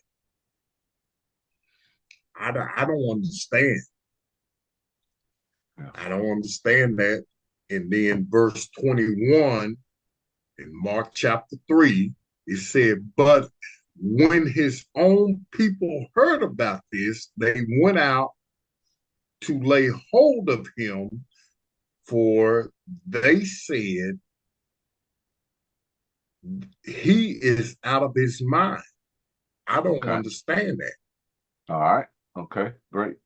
[SPEAKER 6] I don't understand.
[SPEAKER 2] Yeah.
[SPEAKER 6] I don't understand that. And then verse 21 in Mark chapter 3, it said, but when his own people heard about this, they went out to lay hold of him, for they said, he is out of his mind. I don't understand that.
[SPEAKER 2] All right. Okay. Great.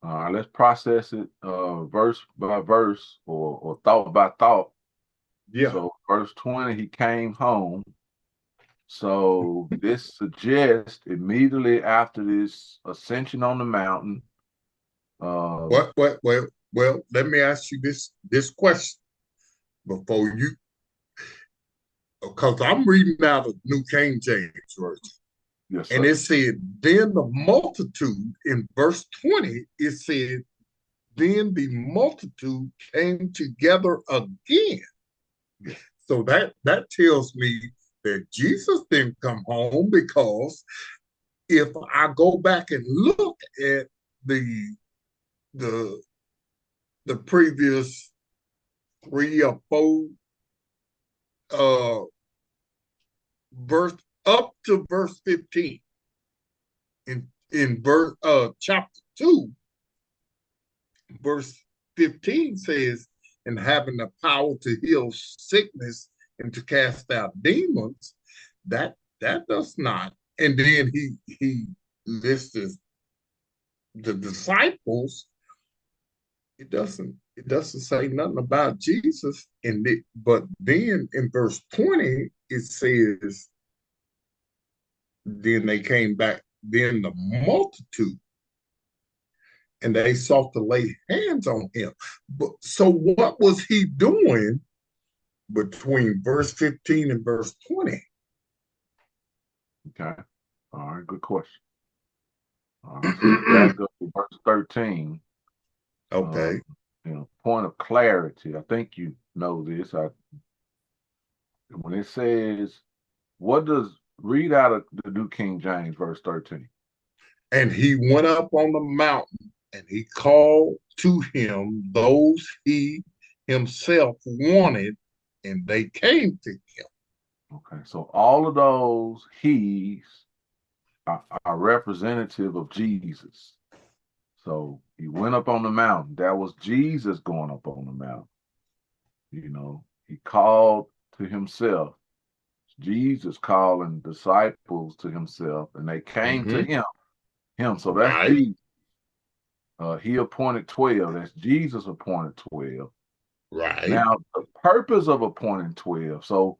[SPEAKER 2] Let's process it verse by verse or thought by thought.
[SPEAKER 6] Yeah.
[SPEAKER 2] So verse 20, he came home. So this suggests immediately after this ascension on the mountain.
[SPEAKER 6] Well, let me ask you this question before you, because I'm reading out of New King James Version.
[SPEAKER 2] Yes, sir.
[SPEAKER 6] And it said, then the multitude, in verse 20, it said, then the multitude came together again.
[SPEAKER 2] Yeah.
[SPEAKER 6] So that tells me that Jesus didn't come home, because if I go back and look at the previous 3 or 4 verse up to verse 15 in verse chapter 2, verse 15 says, and having the power to heal sickness and to cast out demons, that does not. And then he listed the disciples. It doesn't say nothing about Jesus in it, but then in verse 20 it says, then they came back, then the multitude, and they sought to lay hands on him. But so what was he doing between verse 15 and verse 20?
[SPEAKER 2] Okay. All right. Good question. All right. So back up to verse 13.
[SPEAKER 6] Okay.
[SPEAKER 2] Point of clarity. I think you know this. When it says, read out of the New King James, verse 13.
[SPEAKER 6] And he went up on the mountain, and he called to him those he himself wanted, and they came to him.
[SPEAKER 2] Okay, so all of those he's are representative of Jesus. So he went up on the mountain. That was Jesus going up on the mountain. You know, he called to himself. Jesus calling disciples to himself, and they came to him. So that's
[SPEAKER 6] Right.
[SPEAKER 2] Jesus. He appointed 12. That's Jesus appointed 12.
[SPEAKER 6] Right.
[SPEAKER 2] Now, the purpose of appointing 12. So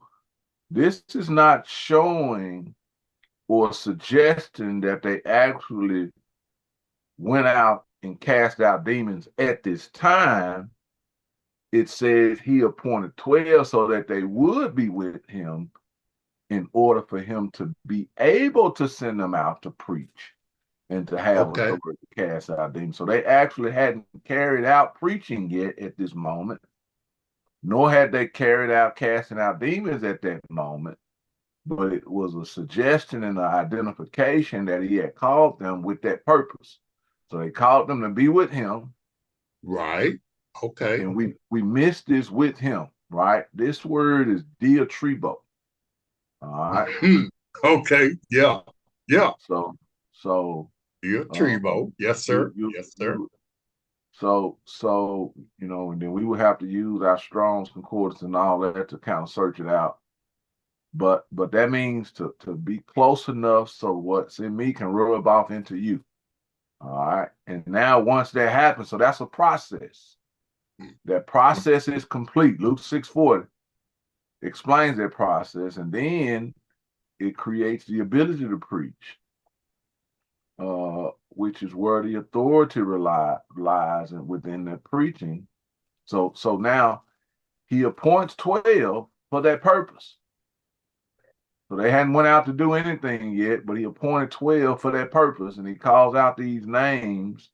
[SPEAKER 2] this is not showing or suggesting that they actually went out and cast out demons at this time. It says he appointed 12 so that they would be with him in order for him to be able to send them out to preach and to have authority to cast out demons. So they actually hadn't carried out preaching yet at this moment, nor had they carried out casting out demons at that moment, but it was a suggestion and an identification that he had called them with that purpose. So they called them to be with him.
[SPEAKER 6] Right. Okay.
[SPEAKER 2] And we missed this with him, right? This word is diatribo. All right.
[SPEAKER 6] Okay. Yeah. Yeah.
[SPEAKER 2] So
[SPEAKER 6] diatribo. Yes, sir. Yes, sir.
[SPEAKER 2] So you know, and then we would have to use our Strong's Concordance and all that to kind of search it out. But that means to be close enough so what's in me can rub off into you. All right. And now once that happens, so that's a process. That process is complete. Luke 6:40 explains that process, and then it creates the ability to preach, which is where the authority lies within the preaching. So now he appoints 12 for that purpose. So they hadn't went out to do anything yet, but he appointed 12 for that purpose, and he calls out these names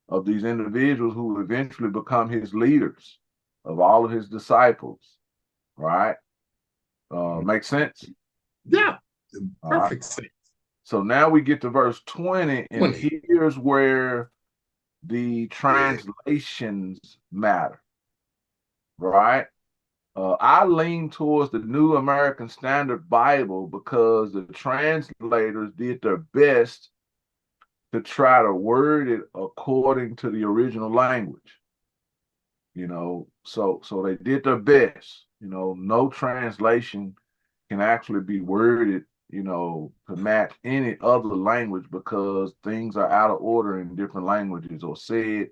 [SPEAKER 2] of these individuals who will eventually become his leaders of all of his disciples, right? Make sense?
[SPEAKER 6] Yeah, perfect sense.
[SPEAKER 2] So now we get to verse 20, and here's where the translations matter, right? I lean towards the New American Standard Bible because the translators did their best to try to word it according to the original language. You know, so they did their best. You know, no translation can actually be worded, you know, to match any other language because things are out of order in different languages or said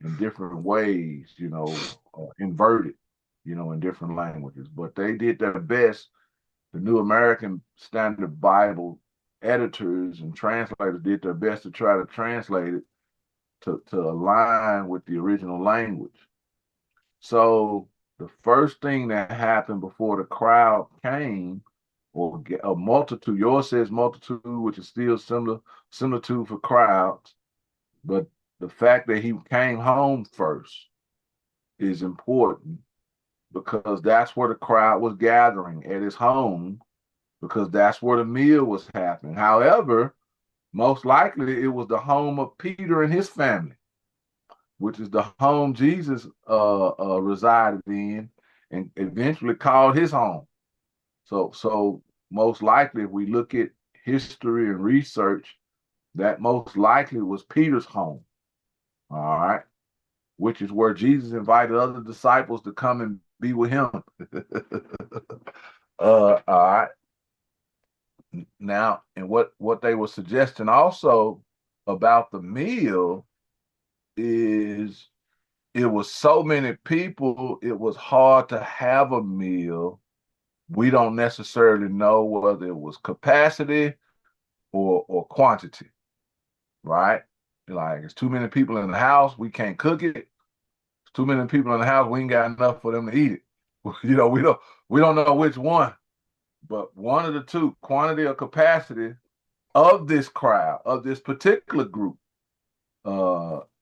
[SPEAKER 2] in different ways, you know, inverted, you know, in different languages. But they did their best. The New American Standard Bible editors and translators did their best to try to translate it to align with the original language. So the first thing that happened before the crowd came, or a multitude, yours says multitude, which is still similar to for crowds, but the fact that he came home first is important because that's where the crowd was gathering, at his home, because that's where the meal was happening. However, most likely it was the home of Peter and his family, which is the home Jesus resided in and eventually called his home. So most likely, if we look at history and research, that most likely was Peter's home, all right, which is where Jesus invited other disciples to come and be with him. All right. Now, and what they were suggesting also about the meal is it was so many people, it was hard to have a meal. We don't necessarily know whether it was capacity or quantity, right? Like, it's too many people in the house, we can't cook it. It's too many people in the house, we ain't got enough for them to eat it. You know, we don't know which one, but one of the two, quantity or capacity of this crowd, of this particular group,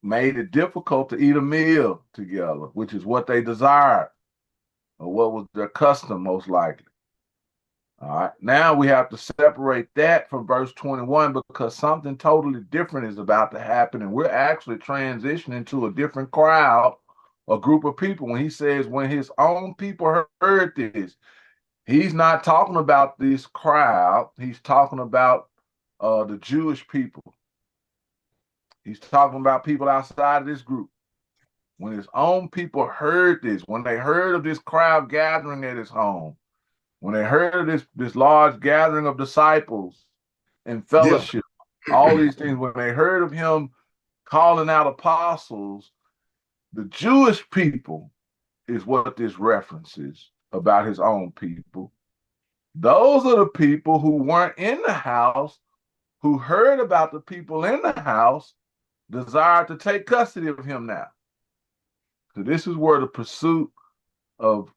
[SPEAKER 2] made it difficult to eat a meal together, which is what they desired. or what was their custom most likely. All right. Now we have to separate that from verse 21 because something totally different is about to happen, and we're actually transitioning to a different crowd, a group of people. When he says, when his own people heard this, he's not talking about this crowd. He's talking about the Jewish people. He's talking about people outside of this group. When his own people heard this, when they heard of this crowd gathering at his home, when they heard of this large gathering of disciples and fellowship, all these things, when they heard of him calling out apostles, the Jewish people is what this references about his own people. Those are the people who weren't in the house, who heard about the people in the house, desired to take custody of him now. So this is where the pursuit of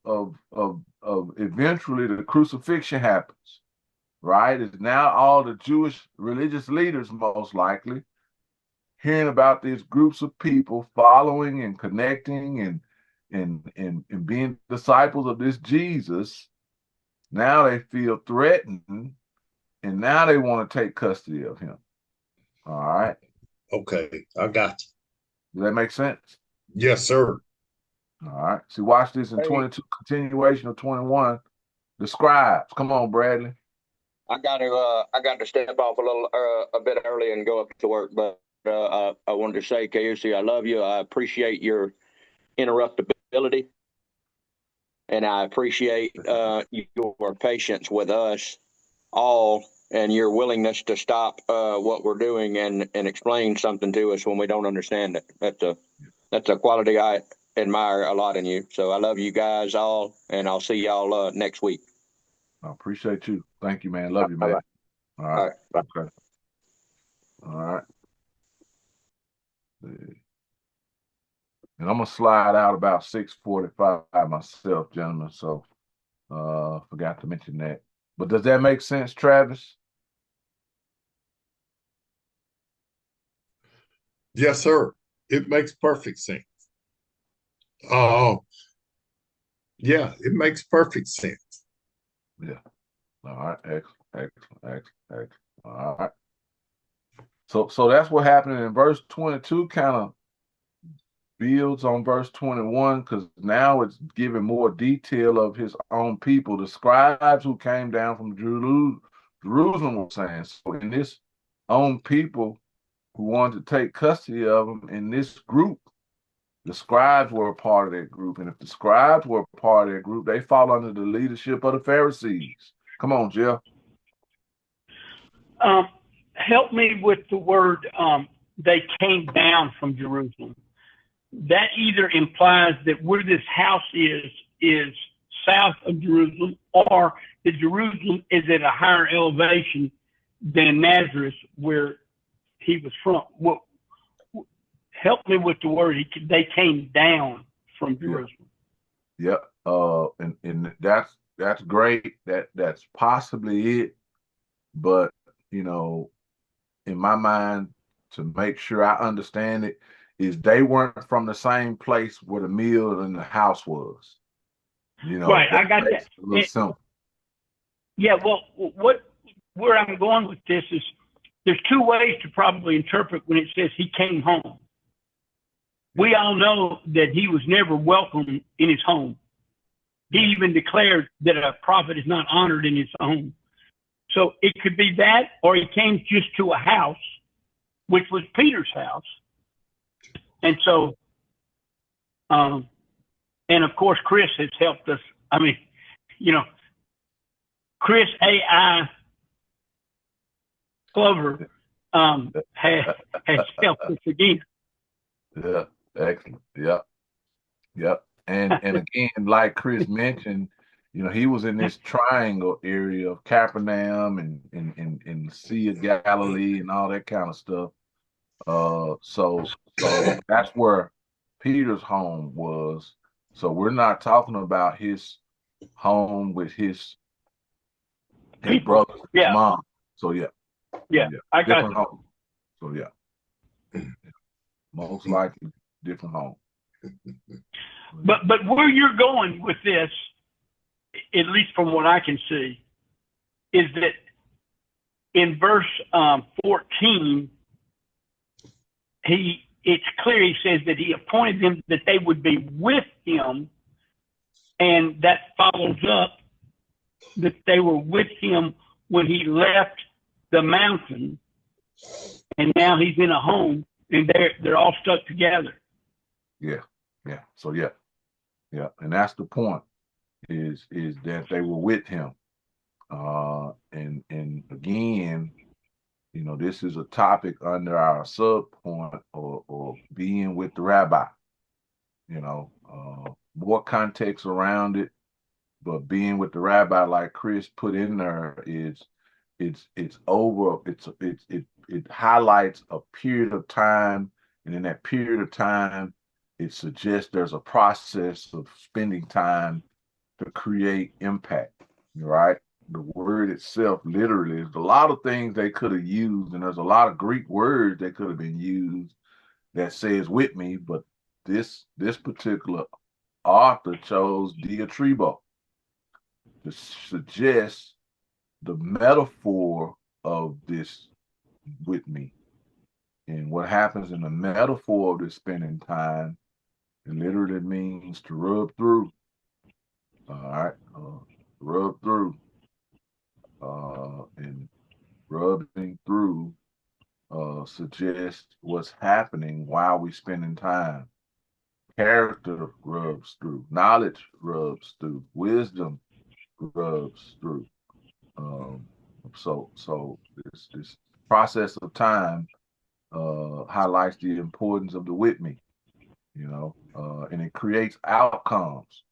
[SPEAKER 2] eventually the crucifixion happens, right? It's now all the Jewish religious leaders, most likely, hearing about these groups of people following and connecting and being disciples of this Jesus. Now they feel threatened, and now they want to take custody of him. All right.
[SPEAKER 6] Okay, I got you.
[SPEAKER 2] Does that make sense?
[SPEAKER 6] Yes, sir.
[SPEAKER 2] All right. See, watch this in 22, continuation of 21. The scribes. Come on, Bradley.
[SPEAKER 3] I got to step off a bit early and go up to work, but I wanted to say, KUC, I love you. I appreciate your interruptibility, and I appreciate your patience with us all and your willingness to stop what we're doing and explain something to us when we don't understand it. That's a quality I admire a lot in you. So I love you guys all, and I'll see y'all next week.
[SPEAKER 2] I appreciate you. Thank you, man. Love you, man. All right.
[SPEAKER 3] Bye.
[SPEAKER 2] Okay. All right. And I'm gonna slide out about 6:45 myself, gentlemen. So forgot to mention that. But does that make sense, Travis?
[SPEAKER 6] Yes, sir. It makes perfect sense. Yeah, it makes perfect sense.
[SPEAKER 2] Yeah. All right. Excellent. All right. So that's what happened in verse 22. Kind of builds on verse 21 because now it's giving more detail of his own people. The scribes who came down from Jerusalem were saying. So in this own people who wanted to take custody of him in this group, the scribes were a part of that group. And if the scribes were a part of that group, they fall under the leadership of the Pharisees. Come on, Jeff.
[SPEAKER 4] Help me with the word they came down from Jerusalem. That either implies that where this house is south of Jerusalem, or that Jerusalem is at a higher elevation than Nazareth, where he was from. Help me with the word. They came down from Jerusalem.
[SPEAKER 2] Yeah. And that's great. That's possibly it. But in my mind, to make sure I understand it, is they weren't from the same place where the meal and the house was.
[SPEAKER 4] Right. I got that.
[SPEAKER 2] A little simple.
[SPEAKER 4] Yeah. Well, where I'm going with this is there's two ways to probably interpret when it says he came home. We all know that he was never welcome in his home. He even declared that a prophet is not honored in his home. So it could be that, or he came just to a house, which was Peter's house. And so, and of course, Chris has helped us. I mean, Chris AI Clover has helped us again.
[SPEAKER 2] Yeah, excellent. Yep. And again, like Chris mentioned, he was in this triangle area of Capernaum and the Sea of Galilee and all that kind of stuff. So that's where Peter's home was. So we're not talking about his home with his brother, his mom. So yeah,
[SPEAKER 4] I got
[SPEAKER 2] different home. So yeah, most likely different home.
[SPEAKER 4] But where you're going with this at least from what I can see, is that in verse 14, it's clear he says that he appointed them that they would be with him, and that follows up that they were with him when he left the mountain, and now he's in a home, and they're all stuck together.
[SPEAKER 2] Yeah. So yeah, and that's the point. Is that they were with him, and again, this is a topic under our sub point or being with the rabbi. More context around it, but being with the rabbi, like Chris put in there, it highlights a period of time, and in that period of time, it suggests there's a process of spending time to create impact, right? The word itself literally is a lot of things they could have used, and there's a lot of Greek words that could have been used that says with me, but this particular author chose diatribo to suggest the metaphor of this with me. And what happens in the metaphor of this spending time, it literally means to rub through. All right, rub through, and rubbing through suggests what's happening while we're spending time. Character rubs through, knowledge rubs through, wisdom rubs through. So this process of time highlights the importance of the with me, and it creates outcomes.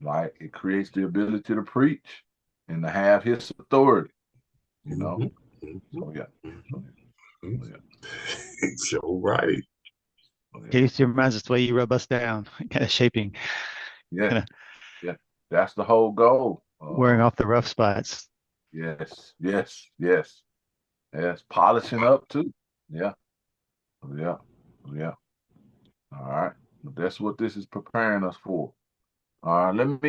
[SPEAKER 2] Like it creates the ability to preach and to have his authority, So
[SPEAKER 6] So right.
[SPEAKER 7] Case reminds us the way you rub us down, kind of shaping.
[SPEAKER 2] Yeah. That's the whole goal.
[SPEAKER 7] Wearing off the rough spots.
[SPEAKER 2] Yes. Polishing up too. Yeah. All right. That's what this is preparing us for. All right. Let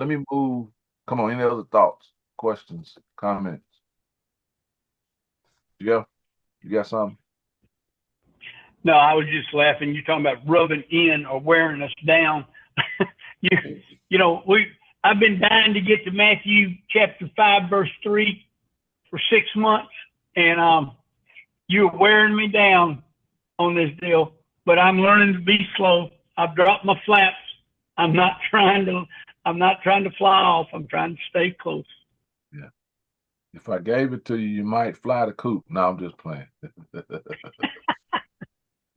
[SPEAKER 2] me move. Come on. Any other thoughts, questions, comments? Yeah. You got something?
[SPEAKER 4] No, I was just laughing. You're talking about rubbing in or wearing us down. I've been dying to get to Matthew chapter 5, verse 3 for 6 months, and you're wearing me down on this deal. But I'm learning to be slow. I've dropped my flaps. I'm not trying to fly off. I'm trying to stay close.
[SPEAKER 2] Yeah. If I gave it to you, you might fly the coop. No, I'm just playing.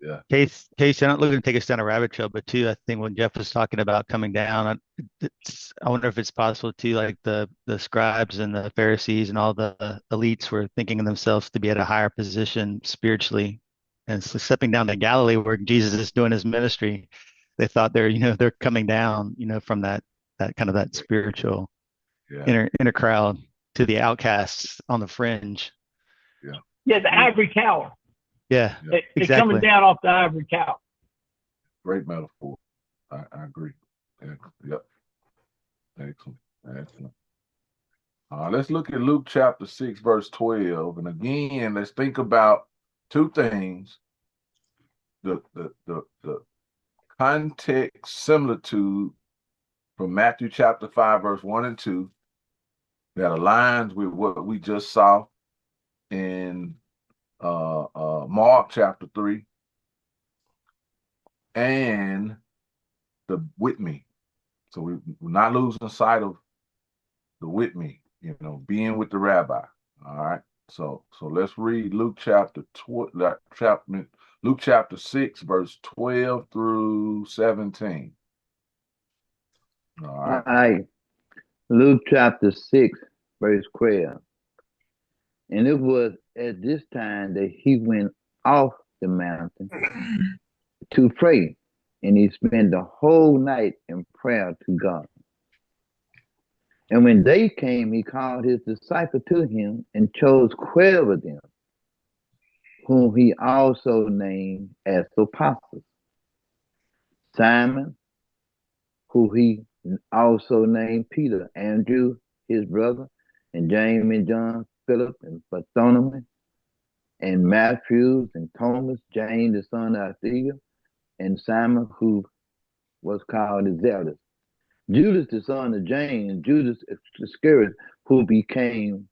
[SPEAKER 2] Yeah.
[SPEAKER 7] Case, I'm not looking to take us down a rabbit trail, but too, I think when Jeff was talking about coming down, I wonder if it's possible too, like the scribes and the Pharisees and all the elites were thinking of themselves to be at a higher position spiritually, and so stepping down to Galilee where Jesus is doing his ministry, they thought they're coming down, from that kind of that spiritual inner crowd to the outcasts on the fringe.
[SPEAKER 4] Yeah, the ivory tower.
[SPEAKER 7] Yeah,
[SPEAKER 4] they're
[SPEAKER 7] exactly.
[SPEAKER 4] coming down off the ivory tower.
[SPEAKER 2] Great metaphor. I agree. Yep. Excellent. Let's look at Luke chapter 6, verse 12. And again, let's think about two things. The context similitude from Matthew chapter 5, verse 1 and 2 that aligns with what we just saw in Mark chapter 3, and the with me. So we're not losing sight of the with me, being with the rabbi. All right. So let's read Luke chapter 6, verse 12 through 17. All right.
[SPEAKER 1] Luke chapter 6, verse 12. And it was at this time that he went off the mountain to pray, and he spent the whole night in prayer to God. And when day came, he called his disciples to him and chose 12 of them, whom he also named as apostles: Simon, who he also named Peter, Andrew, his brother, and James and John, Philip and Bartholomew, and Matthew and Thomas, James the son of Alphaeus, and Simon, who was called the Zealot, Judas the son of James, and Judas Iscariot, who became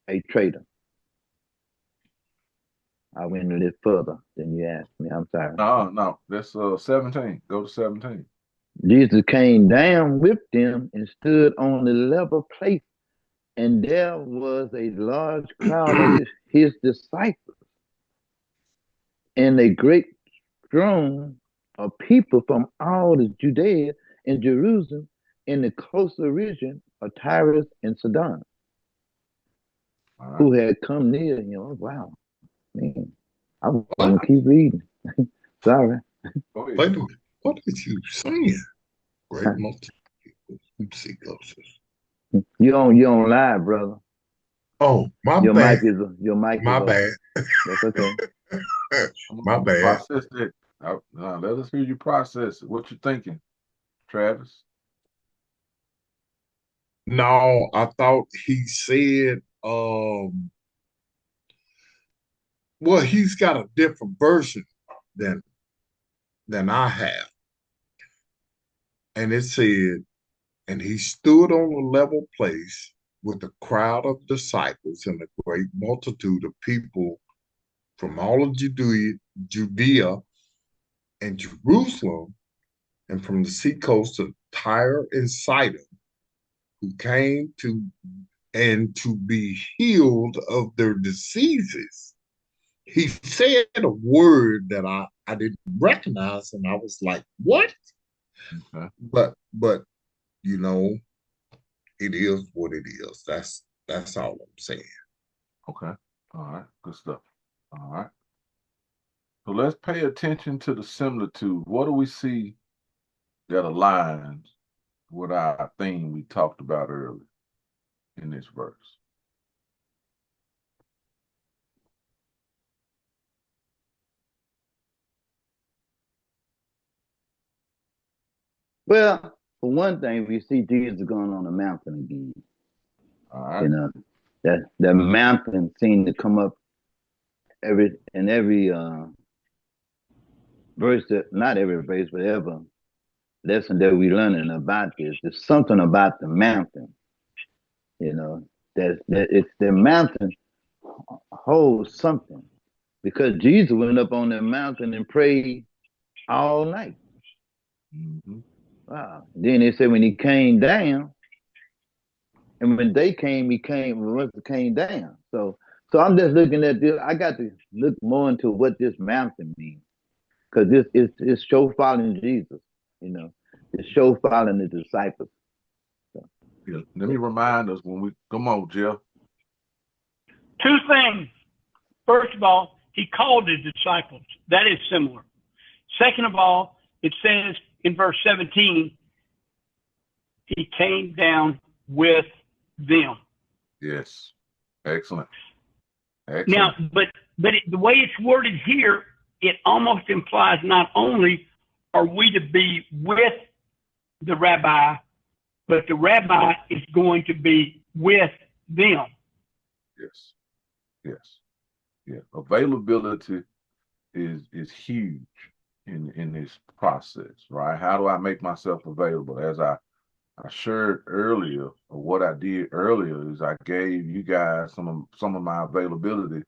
[SPEAKER 1] a traitor. I went a little further than you asked me. I'm sorry.
[SPEAKER 2] No, that's 17. Go to 17.
[SPEAKER 1] Jesus came down with them and stood on the level place, and there was a large crowd of his disciples, and a great throng of people from all the Judea and Jerusalem in the coastal region of Tyrus and Sidon,
[SPEAKER 2] All right.
[SPEAKER 1] who had come near him. Wow, man. I want to keep reading. Sorry.
[SPEAKER 2] Go ahead.
[SPEAKER 6] Wait a minute. What is you saying? Great multitude of seahorses.
[SPEAKER 1] You don't lie, brother.
[SPEAKER 6] Oh, my
[SPEAKER 1] Your
[SPEAKER 6] bad.
[SPEAKER 1] mic is
[SPEAKER 6] My
[SPEAKER 1] up.
[SPEAKER 6] bad.
[SPEAKER 1] That's okay.
[SPEAKER 6] My bad.
[SPEAKER 2] Process it. Let us hear you process it. What you thinking, Travis?
[SPEAKER 6] No, I thought he said, well, he's got a different version than I have. And it said, and he stood on a level place with a crowd of disciples and a great multitude of people from all of Judea and Jerusalem, and from the seacoast of Tyre and Sidon, who came to be healed of their diseases. He said a word that I didn't recognize, and I was like, what?
[SPEAKER 2] Okay.
[SPEAKER 6] But you know, it is what it is. That's all I'm saying.
[SPEAKER 2] Okay. All right. Good stuff. All right. So let's pay attention to the similitude. What do we see that aligns with our theme we talked about earlier in this verse?
[SPEAKER 1] Well, for one thing, we see Jesus going on a mountain again.
[SPEAKER 2] All right.
[SPEAKER 1] You know, that mountain seemed to come up every verse, not every verse, but every lesson that we learning about this. There's something about the mountain. You know, that it's the mountain holds something, because Jesus went up on the mountain and prayed all night.
[SPEAKER 2] Mm-hmm.
[SPEAKER 1] Wow. Then they said when he came down, and when they came, he came down. So I'm just looking at this. I got to look more into what this mountain means, because this is show following Jesus. You know, it's show following the disciples. So.
[SPEAKER 2] Yeah. Let me remind us when we come on, Jeff.
[SPEAKER 4] Two things. First of all, he called his disciples. That is similar. Second of all, it says in verse 17, he came down with them.
[SPEAKER 2] Yes. Excellent.
[SPEAKER 4] Now, but the way it's worded here, it almost implies not only are we to be with the rabbi, but the rabbi is going to be with them.
[SPEAKER 2] Yes. Yes. Yeah. Availability is huge in this process, right? How do I make myself available? As I shared earlier, or what I did earlier is I gave you guys some of my availability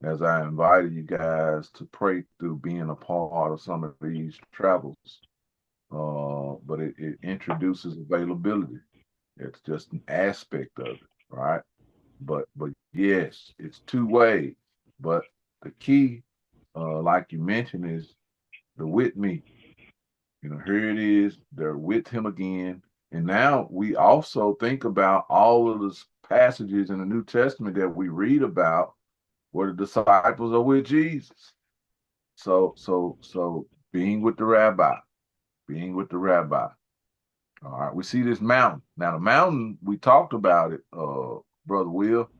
[SPEAKER 2] as I invited you guys to pray through being a part of some of these travels. But it introduces availability. It's just an aspect of it, right? But yes, it's two ways. But the key, like you mentioned, is the with me. You know, here it is. They're with him again. And now we also think about all of the passages in the New Testament that we read about where the disciples are with Jesus. So being with the rabbi. All right, we see this mountain. Now the mountain, we talked about it, Brother Will,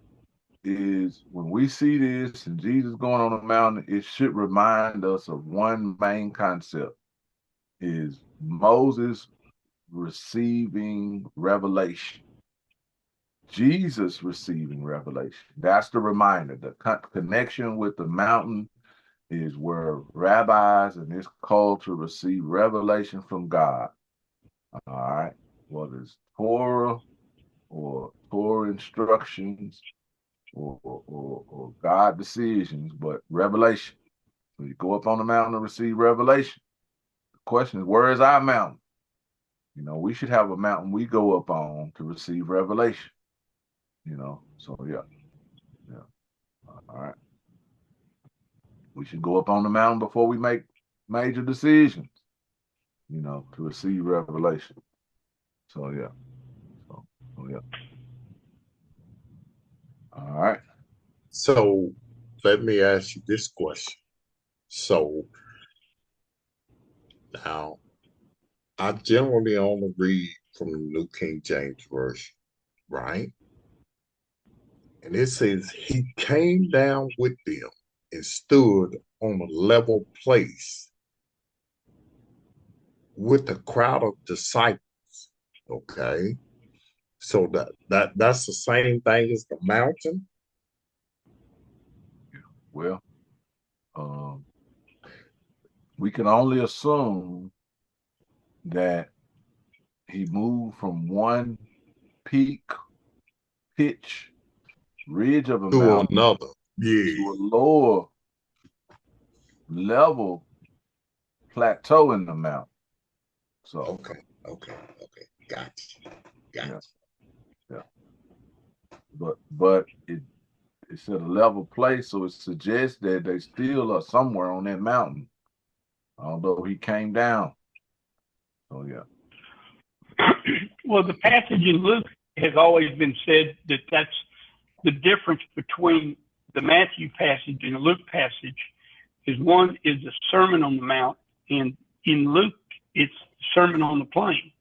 [SPEAKER 2] is when we see this and Jesus going on a mountain, it should remind us of one main concept. Is Moses receiving revelation. Jesus receiving revelation. That's the reminder. The connection with the mountain is where rabbis in this culture receive revelation from God. All right. Whether it's Torah or Torah instructions or God decisions, but revelation. So you go up on the mountain to receive revelation. The question is, where is our mountain? You know, we should have a mountain we go up on to receive revelation. You know, so yeah. All right. We should go up on the mountain before we make major decisions, you know, to receive revelation. So yeah. So yeah. All right.
[SPEAKER 6] So let me ask you this question. So now I generally only read from the New King James Version, right? And it says he came down with them and stood on a level place with a crowd of disciples. Okay. So that's the same thing as the mountain.
[SPEAKER 2] Well, we can only assume that he moved from one peak, pitch, ridge of a
[SPEAKER 6] To
[SPEAKER 2] mountain
[SPEAKER 6] another.
[SPEAKER 2] to
[SPEAKER 6] Yeah.
[SPEAKER 2] a lower level plateau in the mountain. So
[SPEAKER 6] Okay. Gotcha.
[SPEAKER 2] Yeah. But it's at a level place, so it suggests that they still are somewhere on that mountain, although he came down. So yeah.
[SPEAKER 4] Well, the passage in Luke has always been said that that's the difference between the Matthew passage and the Luke passage. Is one is the Sermon on the Mount, and in Luke it's Sermon on the Plain.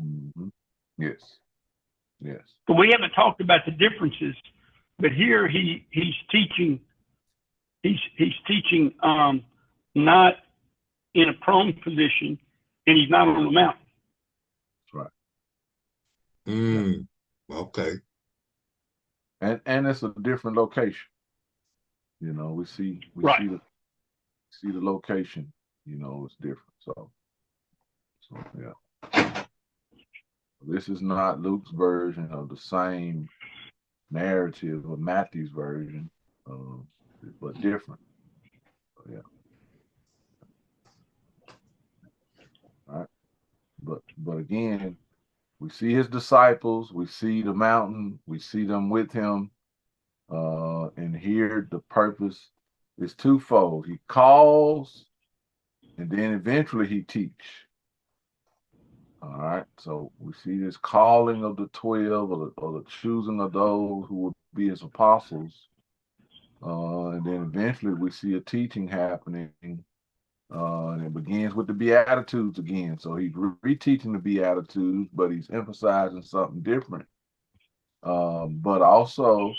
[SPEAKER 2] Mm-hmm. Yes.
[SPEAKER 4] But we haven't talked about the differences. But here he's teaching. He's teaching not in a prone position, and he's not on the mountain.
[SPEAKER 2] That's
[SPEAKER 6] right. Okay.
[SPEAKER 2] And it's a different location. You know, we see the location. You know, it's different. So yeah. This is not Luke's version of the same narrative of Matthew's version, but different. So, yeah. All right. But again, we see his disciples, we see the mountain, we see them with him, and here the purpose is twofold. He calls, and then eventually he teach. All right, so we see this calling of the 12 or the choosing of those who will be his apostles, and then eventually we see a teaching happening, and it begins with the Beatitudes again. So he's reteaching the Beatitudes, but he's emphasizing something different. But also,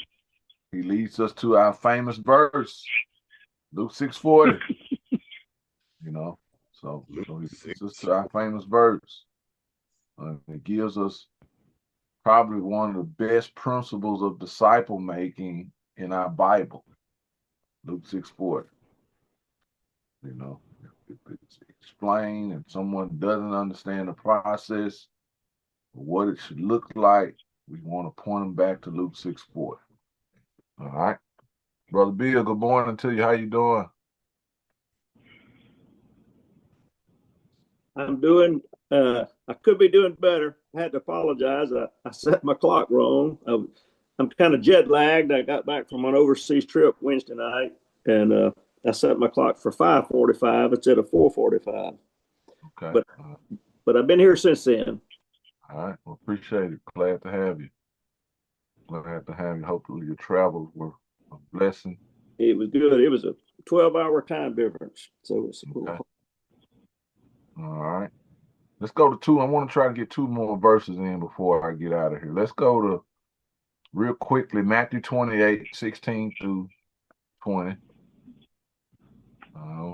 [SPEAKER 2] he leads us to our famous verse, Luke 6:40. You know, so he leads us to our famous verse. It gives us probably one of the best principles of disciple making in our Bible, Luke 6:40. You know, if it's explained and someone doesn't understand the process, what it should look like, we want to point them back to Luke 6:40. All right. Brother Bill, good morning to you. How you doing?
[SPEAKER 9] I'm doing, I could be doing better. I had to apologize. I set my clock wrong. I'm kind of jet lagged. I got back from an overseas trip Wednesday night, and I set my clock for 5:45 instead of 4:45.
[SPEAKER 2] Okay.
[SPEAKER 9] But I've been here since then.
[SPEAKER 2] All right. Well, appreciate it. Glad to have you. Glad to have you. Hopefully your travels were a blessing.
[SPEAKER 9] It was good. It was a 12-hour time difference. So it's cool.
[SPEAKER 2] Okay. All right. Let's go to two. I want to try to get two more verses in before I get out of here. Let's go to real quickly Matthew 28:16 through 20.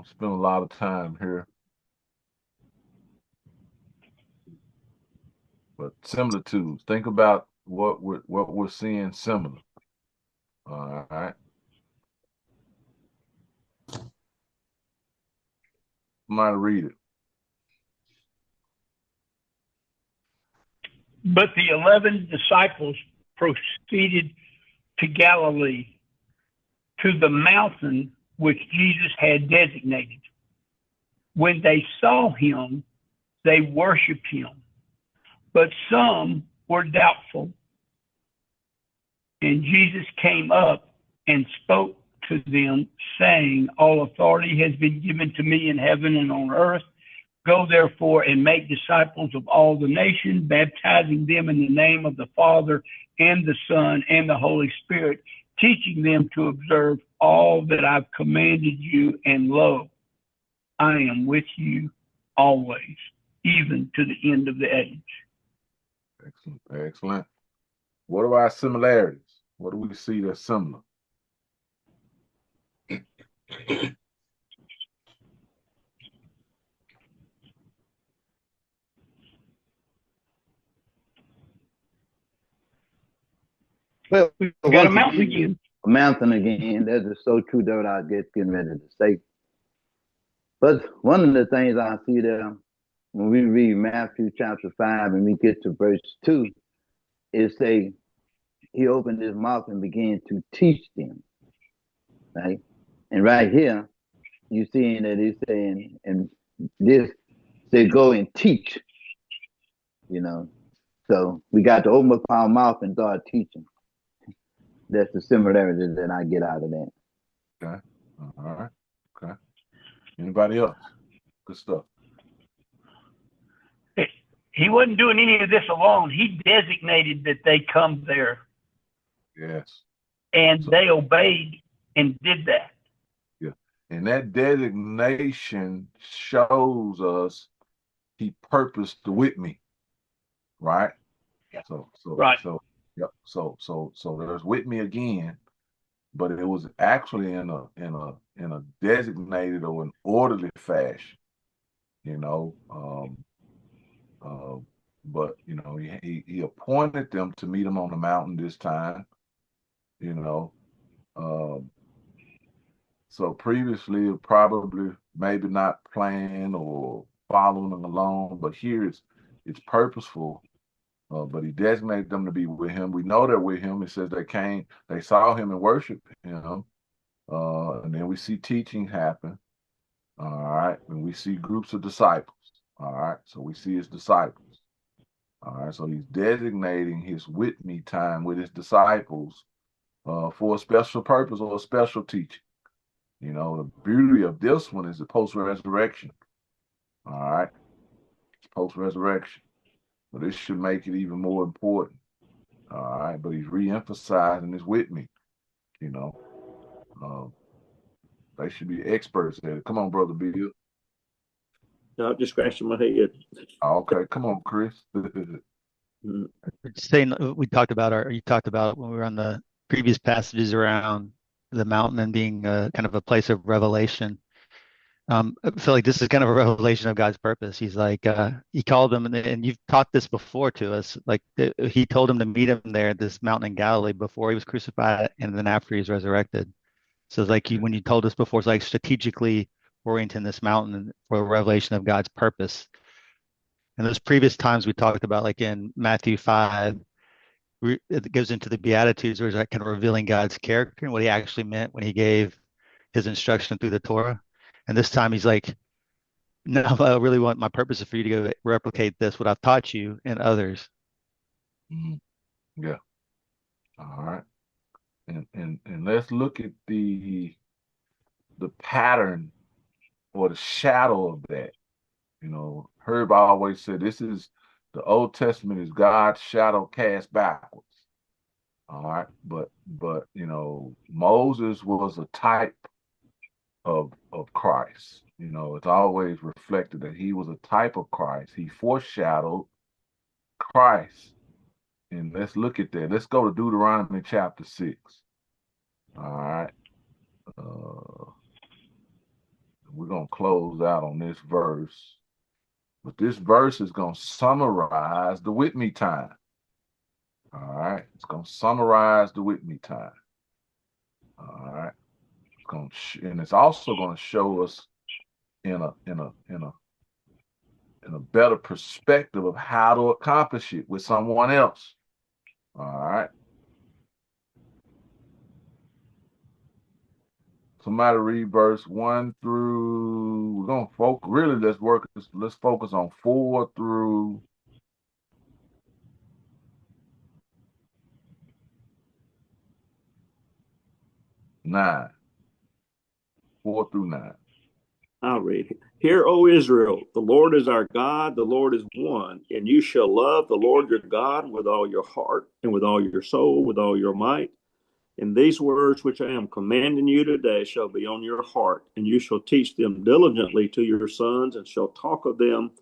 [SPEAKER 2] Spend a lot of time here. but similitudes. Think about what we're seeing similar. All right. Somebody read it.
[SPEAKER 4] But the 11 disciples proceeded to Galilee, to the mountain which Jesus had designated. When they saw him, they worshiped him, but some were doubtful. And Jesus came up and spoke to them, saying, all authority has been given to me in heaven and on earth. Go therefore and make disciples of all the nations, baptizing them in the name of the Father and the Son and the Holy Spirit, teaching them to observe all that I've commanded you. And lo, I am with you always, even to the end of the age.
[SPEAKER 2] Excellent. Excellent. What are our similarities? What do we see that's similar?
[SPEAKER 1] Well,
[SPEAKER 4] We got a mountain again.
[SPEAKER 1] A mountain again. That is so true that I get getting ready to say. But one of the things I see there when we read Matthew chapter 5 and we get to verse 2, it say he opened his mouth and began to teach them. Right? And right here, you seeing that he's saying, and this say go and teach. You know. So we got to open up our mouth and start teaching. That's the similarity that I get out of that.
[SPEAKER 2] Okay. All right. Okay. Anybody else? Good stuff.
[SPEAKER 4] He wasn't doing any of this alone. He designated that they come there.
[SPEAKER 2] Yes.
[SPEAKER 4] And they obeyed and did that.
[SPEAKER 2] Yeah. And that designation shows us he purposed to with me. Right?
[SPEAKER 4] Yeah.
[SPEAKER 2] So
[SPEAKER 4] right.
[SPEAKER 2] Yep. So there's with me again, but it was actually in a designated or an orderly fashion, you know. But you know, he appointed them to meet him on the mountain this time, you know. So previously probably maybe not planned or following along, but here it's purposeful. But he designated them to be with him. We know they're with him. It says they saw him and worshiped him. And then we see teaching happen. All right. And we see groups of disciples. All right. So we see his disciples. All right. So he's designating his with me time with his disciples for a special purpose or a special teaching. You know, the beauty of this one is the post-resurrection. All right. It's post-resurrection. But this should make it even more important. All right, but he's re-emphasizing this with me. You know, they should be experts at it. Come on, Brother Bill.
[SPEAKER 9] No, I'm just scratching my head.
[SPEAKER 2] Okay, come on, Chris.
[SPEAKER 7] Saying you talked about when we were on the previous passages around the mountain and being kind of a place of revelation. I feel like this is kind of a revelation of God's purpose. He's like, he called them, and you've taught this before to us, like he told him to meet him there at this mountain in Galilee before he was crucified and then after he's resurrected. So it's like when you told us before, it's like strategically orienting this mountain for a revelation of God's purpose. And those previous times we talked about, like in Matthew 5, it goes into the Beatitudes, where it's like kind of revealing God's character and what he actually meant when he gave his instruction through the Torah. And this time he's like, no, I really want my purpose is for you to go replicate this, what I've taught you and others.
[SPEAKER 2] Mm-hmm. Yeah. All right. And let's look at the pattern or the shadow of that. You know, Herb always said this is the Old Testament is God's shadow cast backwards. All right. But you know, Moses was a type of Christ. You know, it's always reflected that he was a type of Christ. He foreshadowed Christ. And let's look at that. Let's go to Deuteronomy chapter 6. All right. We're going to close out on this verse. But this verse is going to summarize the with me time. All right. It's going to summarize the with me time. All right. It's going to and it's also going to show us in a better perspective of how to accomplish it with someone else. All right. Somebody read verse 1 through, we're going to focus, really let's focus on 4 through 9. 4 through 9.
[SPEAKER 9] I'll read it. Hear, O Israel, the Lord is our God, the Lord is one, and you shall love the Lord your God with all your heart and with all your soul, with all your might. And these words which I am commanding you today shall be on your heart, and you shall teach them diligently to your sons, and shall talk of them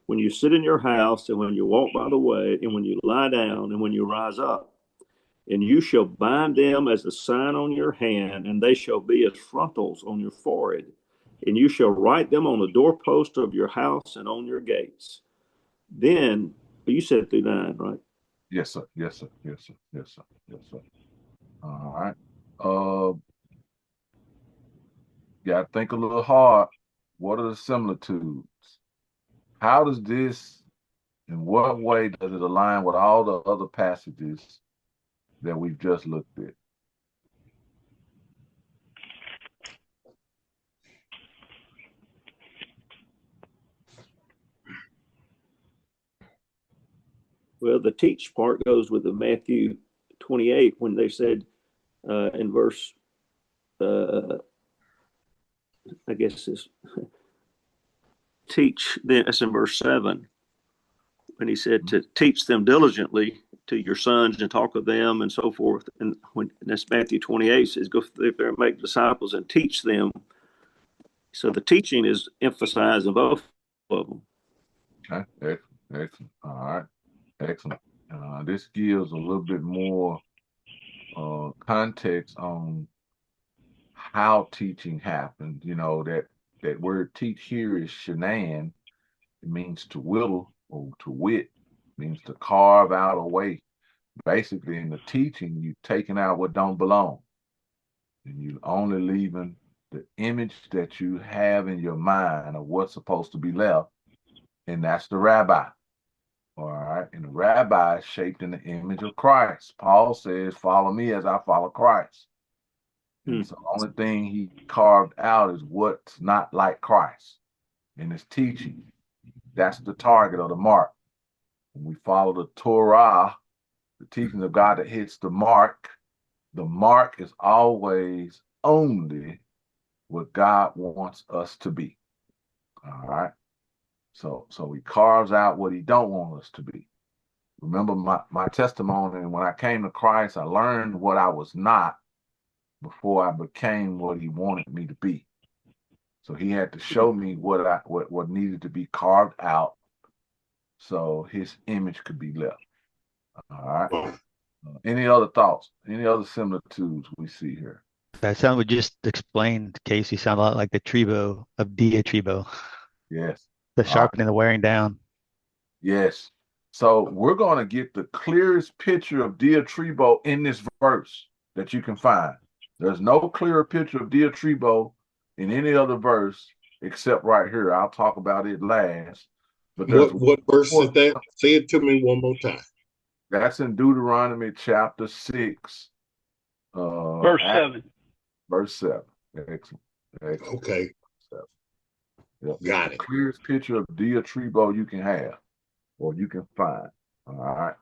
[SPEAKER 9] when you sit in your house, and when you walk by the way, and when you lie down, and when you rise up. And you shall bind them as a sign on your hand, and they shall be as frontals on your forehead. And you shall write them on the doorpost of your house and on your gates. Then, you said through 9, right?
[SPEAKER 2] Yes, sir. Yes, sir. Yes, sir. Yes, sir. Yes, sir. All right. Gotta think a little hard. What are the similitudes? How does this, in what way does it align with all the other passages that we've just looked at?
[SPEAKER 9] Well, the teach part goes with the Matthew 28 when they said in verse, I guess it's teach, that's in verse 7, when he said to teach them diligently to your sons and talk of them and so forth. And when that's Matthew 28 says, go there and make disciples and teach them. So the teaching is emphasized in both of them.
[SPEAKER 2] Okay, excellent. All right, excellent. This gives a little bit more context on how teaching happened. You know, that word teach here is shenan. It means to whittle or to wit, means to carve out a way. Basically, in the teaching, you're taking out what don't belong. And you only leaving the image that you have in your mind of what's supposed to be left. And that's the rabbi. All right. And the rabbi is shaped in the image of Christ. Paul says, follow me as I follow Christ. And so the only thing he carved out is what's not like Christ in his teaching. That's the target or the mark. When we follow the Torah, the teachings of God that hits the mark is always only what God wants us to be. All right. So he carves out what he don't want us to be. Remember my testimony, when I came to Christ, I learned what I was not before I became what he wanted me to be. So he had to show me what needed to be carved out so his image could be left. All right. Any other thoughts? Any other similitudes we see here?
[SPEAKER 7] That sound would just explain, Casey, sound a lot like the tribo of diatribo.
[SPEAKER 2] Yes.
[SPEAKER 7] The sharpening, the wearing down.
[SPEAKER 2] Yes. So we're going to get the clearest picture of diatribo in this verse that you can find. There's no clearer picture of diatribo in any other verse except right here. I'll talk about it last. But
[SPEAKER 6] what verse is that? Say it to me one more time.
[SPEAKER 2] That's in Deuteronomy chapter 6.
[SPEAKER 4] Verse 7.
[SPEAKER 2] Verse 7. Excellent.
[SPEAKER 6] Okay.
[SPEAKER 2] Yep.
[SPEAKER 6] Got it.
[SPEAKER 2] The clearest picture of diatribo you can have or you can find. All right.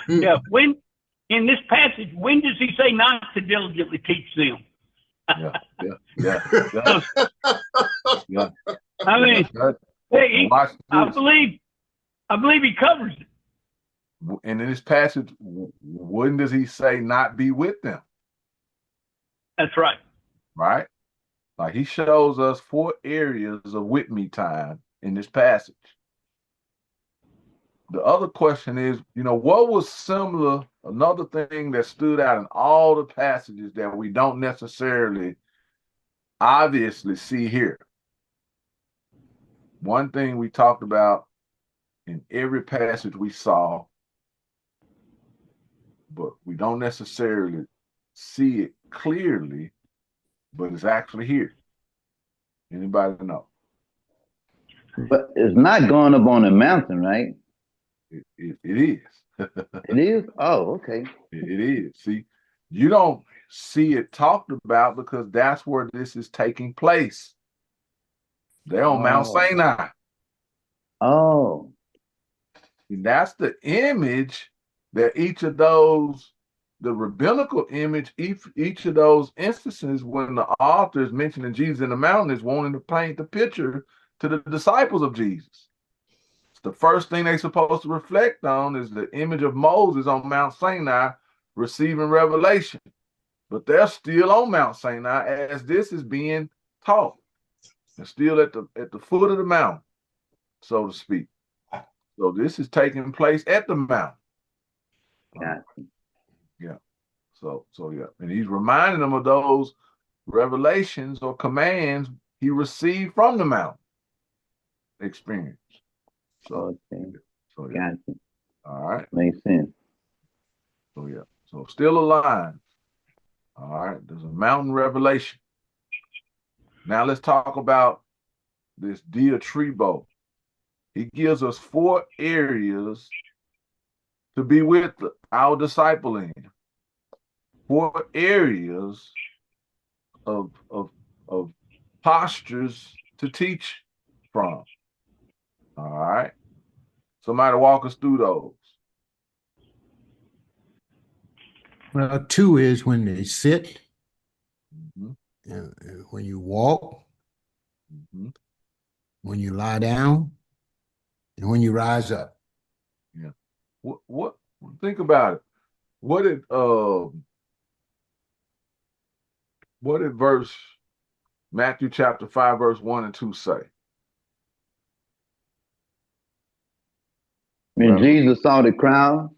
[SPEAKER 4] Yeah. When in this passage, when does he say not to diligently teach them?
[SPEAKER 2] Yeah.
[SPEAKER 4] I mean, I believe he covers it.
[SPEAKER 2] And in this passage, when does he say not be with them?
[SPEAKER 4] That's right.
[SPEAKER 2] Right? Like he shows us 4 areas of with me time in this passage. The other question is, what was similar, another thing that stood out in all the passages that we don't necessarily obviously see here? one thing we talked about in every passage we saw, but we don't necessarily see it clearly, but it's actually here. Anybody know?
[SPEAKER 1] But it's not going up on the mountain, right?
[SPEAKER 2] It is.
[SPEAKER 1] It is? Oh, okay.
[SPEAKER 2] It is. See, you don't see it talked about because that's where this is taking place. They're on Mount
[SPEAKER 1] Oh.
[SPEAKER 2] Sinai.
[SPEAKER 1] Oh.
[SPEAKER 2] And that's the image that each of those, the rabbinical image, each of those instances when the author is mentioning Jesus in the mountain is wanting to paint the picture to the disciples of Jesus. It's the first thing they're supposed to reflect on is the image of Moses on Mount Sinai receiving revelation. But they're still on Mount Sinai as this is being taught. They're still at the foot of the mountain, so to speak. So this is taking place at the mountain.
[SPEAKER 1] Gotcha.
[SPEAKER 2] Yeah. So yeah. And he's reminding them of those revelations or commands he received from the mountain experience. So,
[SPEAKER 1] Okay.
[SPEAKER 2] so yeah.
[SPEAKER 1] Gotcha.
[SPEAKER 2] All right.
[SPEAKER 1] Makes sense.
[SPEAKER 2] So yeah. So still aligned. All right. There's a mountain revelation. Now let's talk about this diatribo. He gives us 4 areas to be with our disciple in. 4 areas of postures to teach from. All right. Somebody walk us through those.
[SPEAKER 5] Well, 2 is when they sit,
[SPEAKER 2] Mhm.
[SPEAKER 5] and when you walk,
[SPEAKER 2] Mhm.
[SPEAKER 5] when you lie down, and when you rise up.
[SPEAKER 2] Yeah. What think about it. What did verse Matthew chapter 5 verse 1 and 2 say?
[SPEAKER 1] When
[SPEAKER 2] Well,
[SPEAKER 1] Jesus saw the crowd,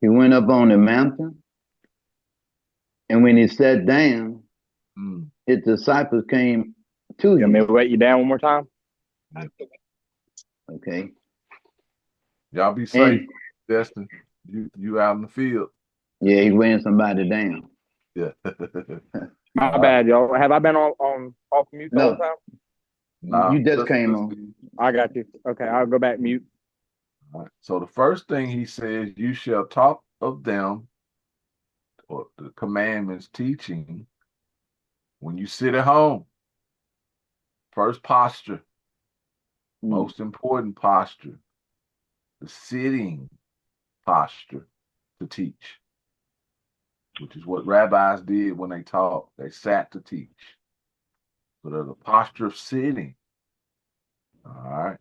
[SPEAKER 1] he went up on the mountain. And when he sat down, his disciples came to
[SPEAKER 8] You want me
[SPEAKER 1] him.
[SPEAKER 8] to wait you down one more time?
[SPEAKER 1] Okay.
[SPEAKER 2] Y'all be safe, Destin. You out in the field.
[SPEAKER 1] Yeah, he's weighing somebody down.
[SPEAKER 2] Yeah.
[SPEAKER 8] My bad, y'all. Have I been on off mute the whole
[SPEAKER 1] No,
[SPEAKER 8] time?
[SPEAKER 2] Nah,
[SPEAKER 1] you just came on.
[SPEAKER 8] I got you. Okay, I'll go back mute.
[SPEAKER 2] All right. So the first thing he says, you shall talk of them, or the commandments teaching, when you sit at home. First posture, most important posture, the sitting posture to teach, which is what rabbis did when they taught. They sat to teach. So there's a posture of sitting. All right.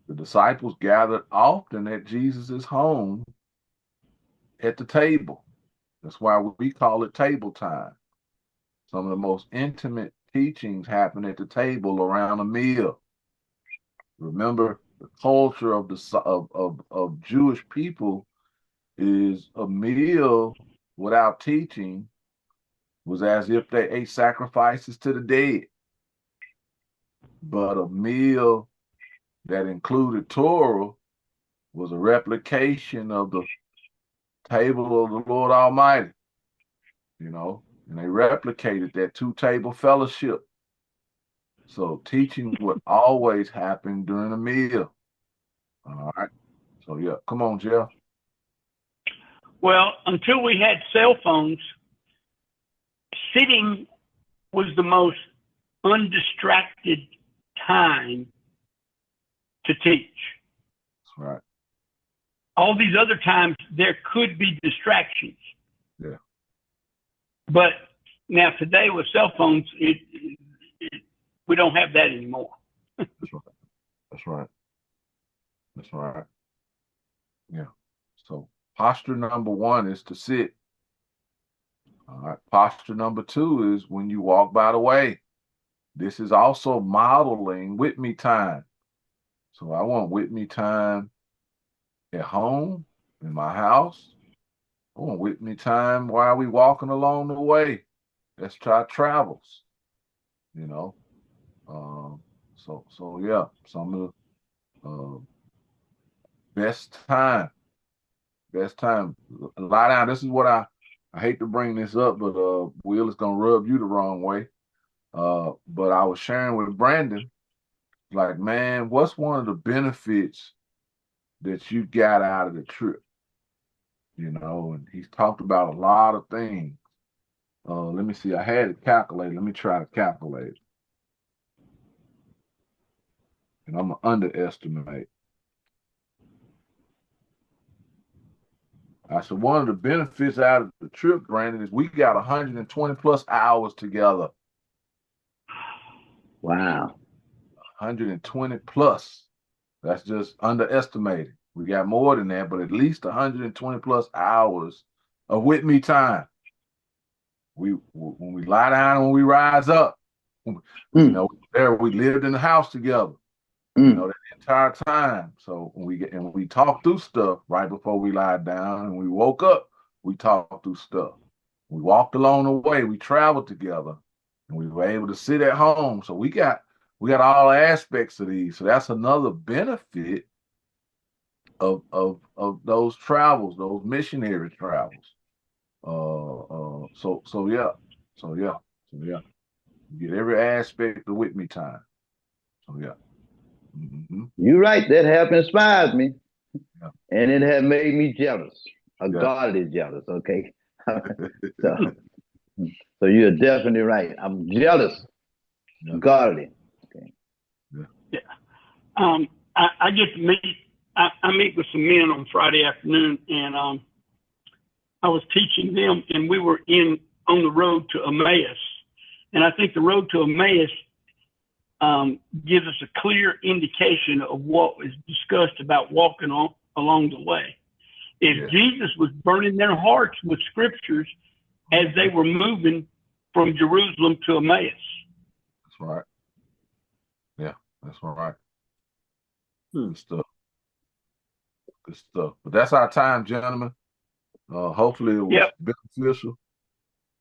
[SPEAKER 2] The disciples gathered often at Jesus' home at the table. That's why we call it table time. Some of the most intimate teachings happen at the table around a meal. Remember, the culture of of Jewish people is a meal without teaching was as if they ate sacrifices to the dead. But a meal that included Torah was a replication of the table of the Lord Almighty, and they replicated that 2-table fellowship. So teaching would always happen during a meal. All right. So yeah, come on, Jeff.
[SPEAKER 4] Well, until we had cell phones, sitting was the most undistracted time to teach.
[SPEAKER 2] That's right.
[SPEAKER 4] All these other times, there could be distractions.
[SPEAKER 2] Yeah.
[SPEAKER 4] But now today with cell phones, we don't have that anymore.
[SPEAKER 2] That's right. That's right. That's right. Yeah. So posture number 1 is to sit. All right. Posture number 2 is when you walk by the way. This is also modeling with me time. So I want with me time at home, in my house. I want with me time while we walking along the way. Let's try travels. So yeah, some of the best time. Lie down. This is what I hate to bring this up, but Will is gonna rub you the wrong way. But I was sharing with Brandon, like, man, what's one of the benefits that you got out of the trip? And he's talked about a lot of things. Let me see. I had it calculated. Let me try to calculate it. And I'm gonna underestimate. I said one of the benefits out of the trip, Brandon, is we got 120 plus hours together.
[SPEAKER 1] Wow.
[SPEAKER 2] 120 plus. That's just underestimated. We got more than that, but at least 120 plus hours of with me time. When we lie down and when we rise up, we lived in the house together. That entire time. So when we talk through stuff right before we lie down, and we woke up, we talked through stuff. We walked along the way, we traveled together, and we were able to sit at home. So we got all aspects of these. So that's another benefit of those travels, those missionary travels. So yeah. You get every aspect of with me time. So yeah. Mm-hmm.
[SPEAKER 1] You're right. That have inspired me.
[SPEAKER 2] Yeah.
[SPEAKER 1] And it had made me jealous. Godly jealous, okay? So you're definitely right. I'm jealous.
[SPEAKER 2] Yeah.
[SPEAKER 1] Godly. Okay.
[SPEAKER 4] Yeah. I get to meet I meet with some men on Friday afternoon, and I was teaching them, and we were on the road to Emmaus. And I think the road to Emmaus gives us a clear indication of what was discussed about walking along the way. Jesus was burning their hearts with scriptures as they were moving from Jerusalem to Emmaus.
[SPEAKER 2] That's right. Yeah, that's right. Good stuff. But that's our time, gentlemen. Hopefully it was beneficial.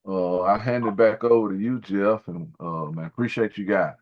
[SPEAKER 2] I hand it back over to you, Jeff, and man, appreciate you guys.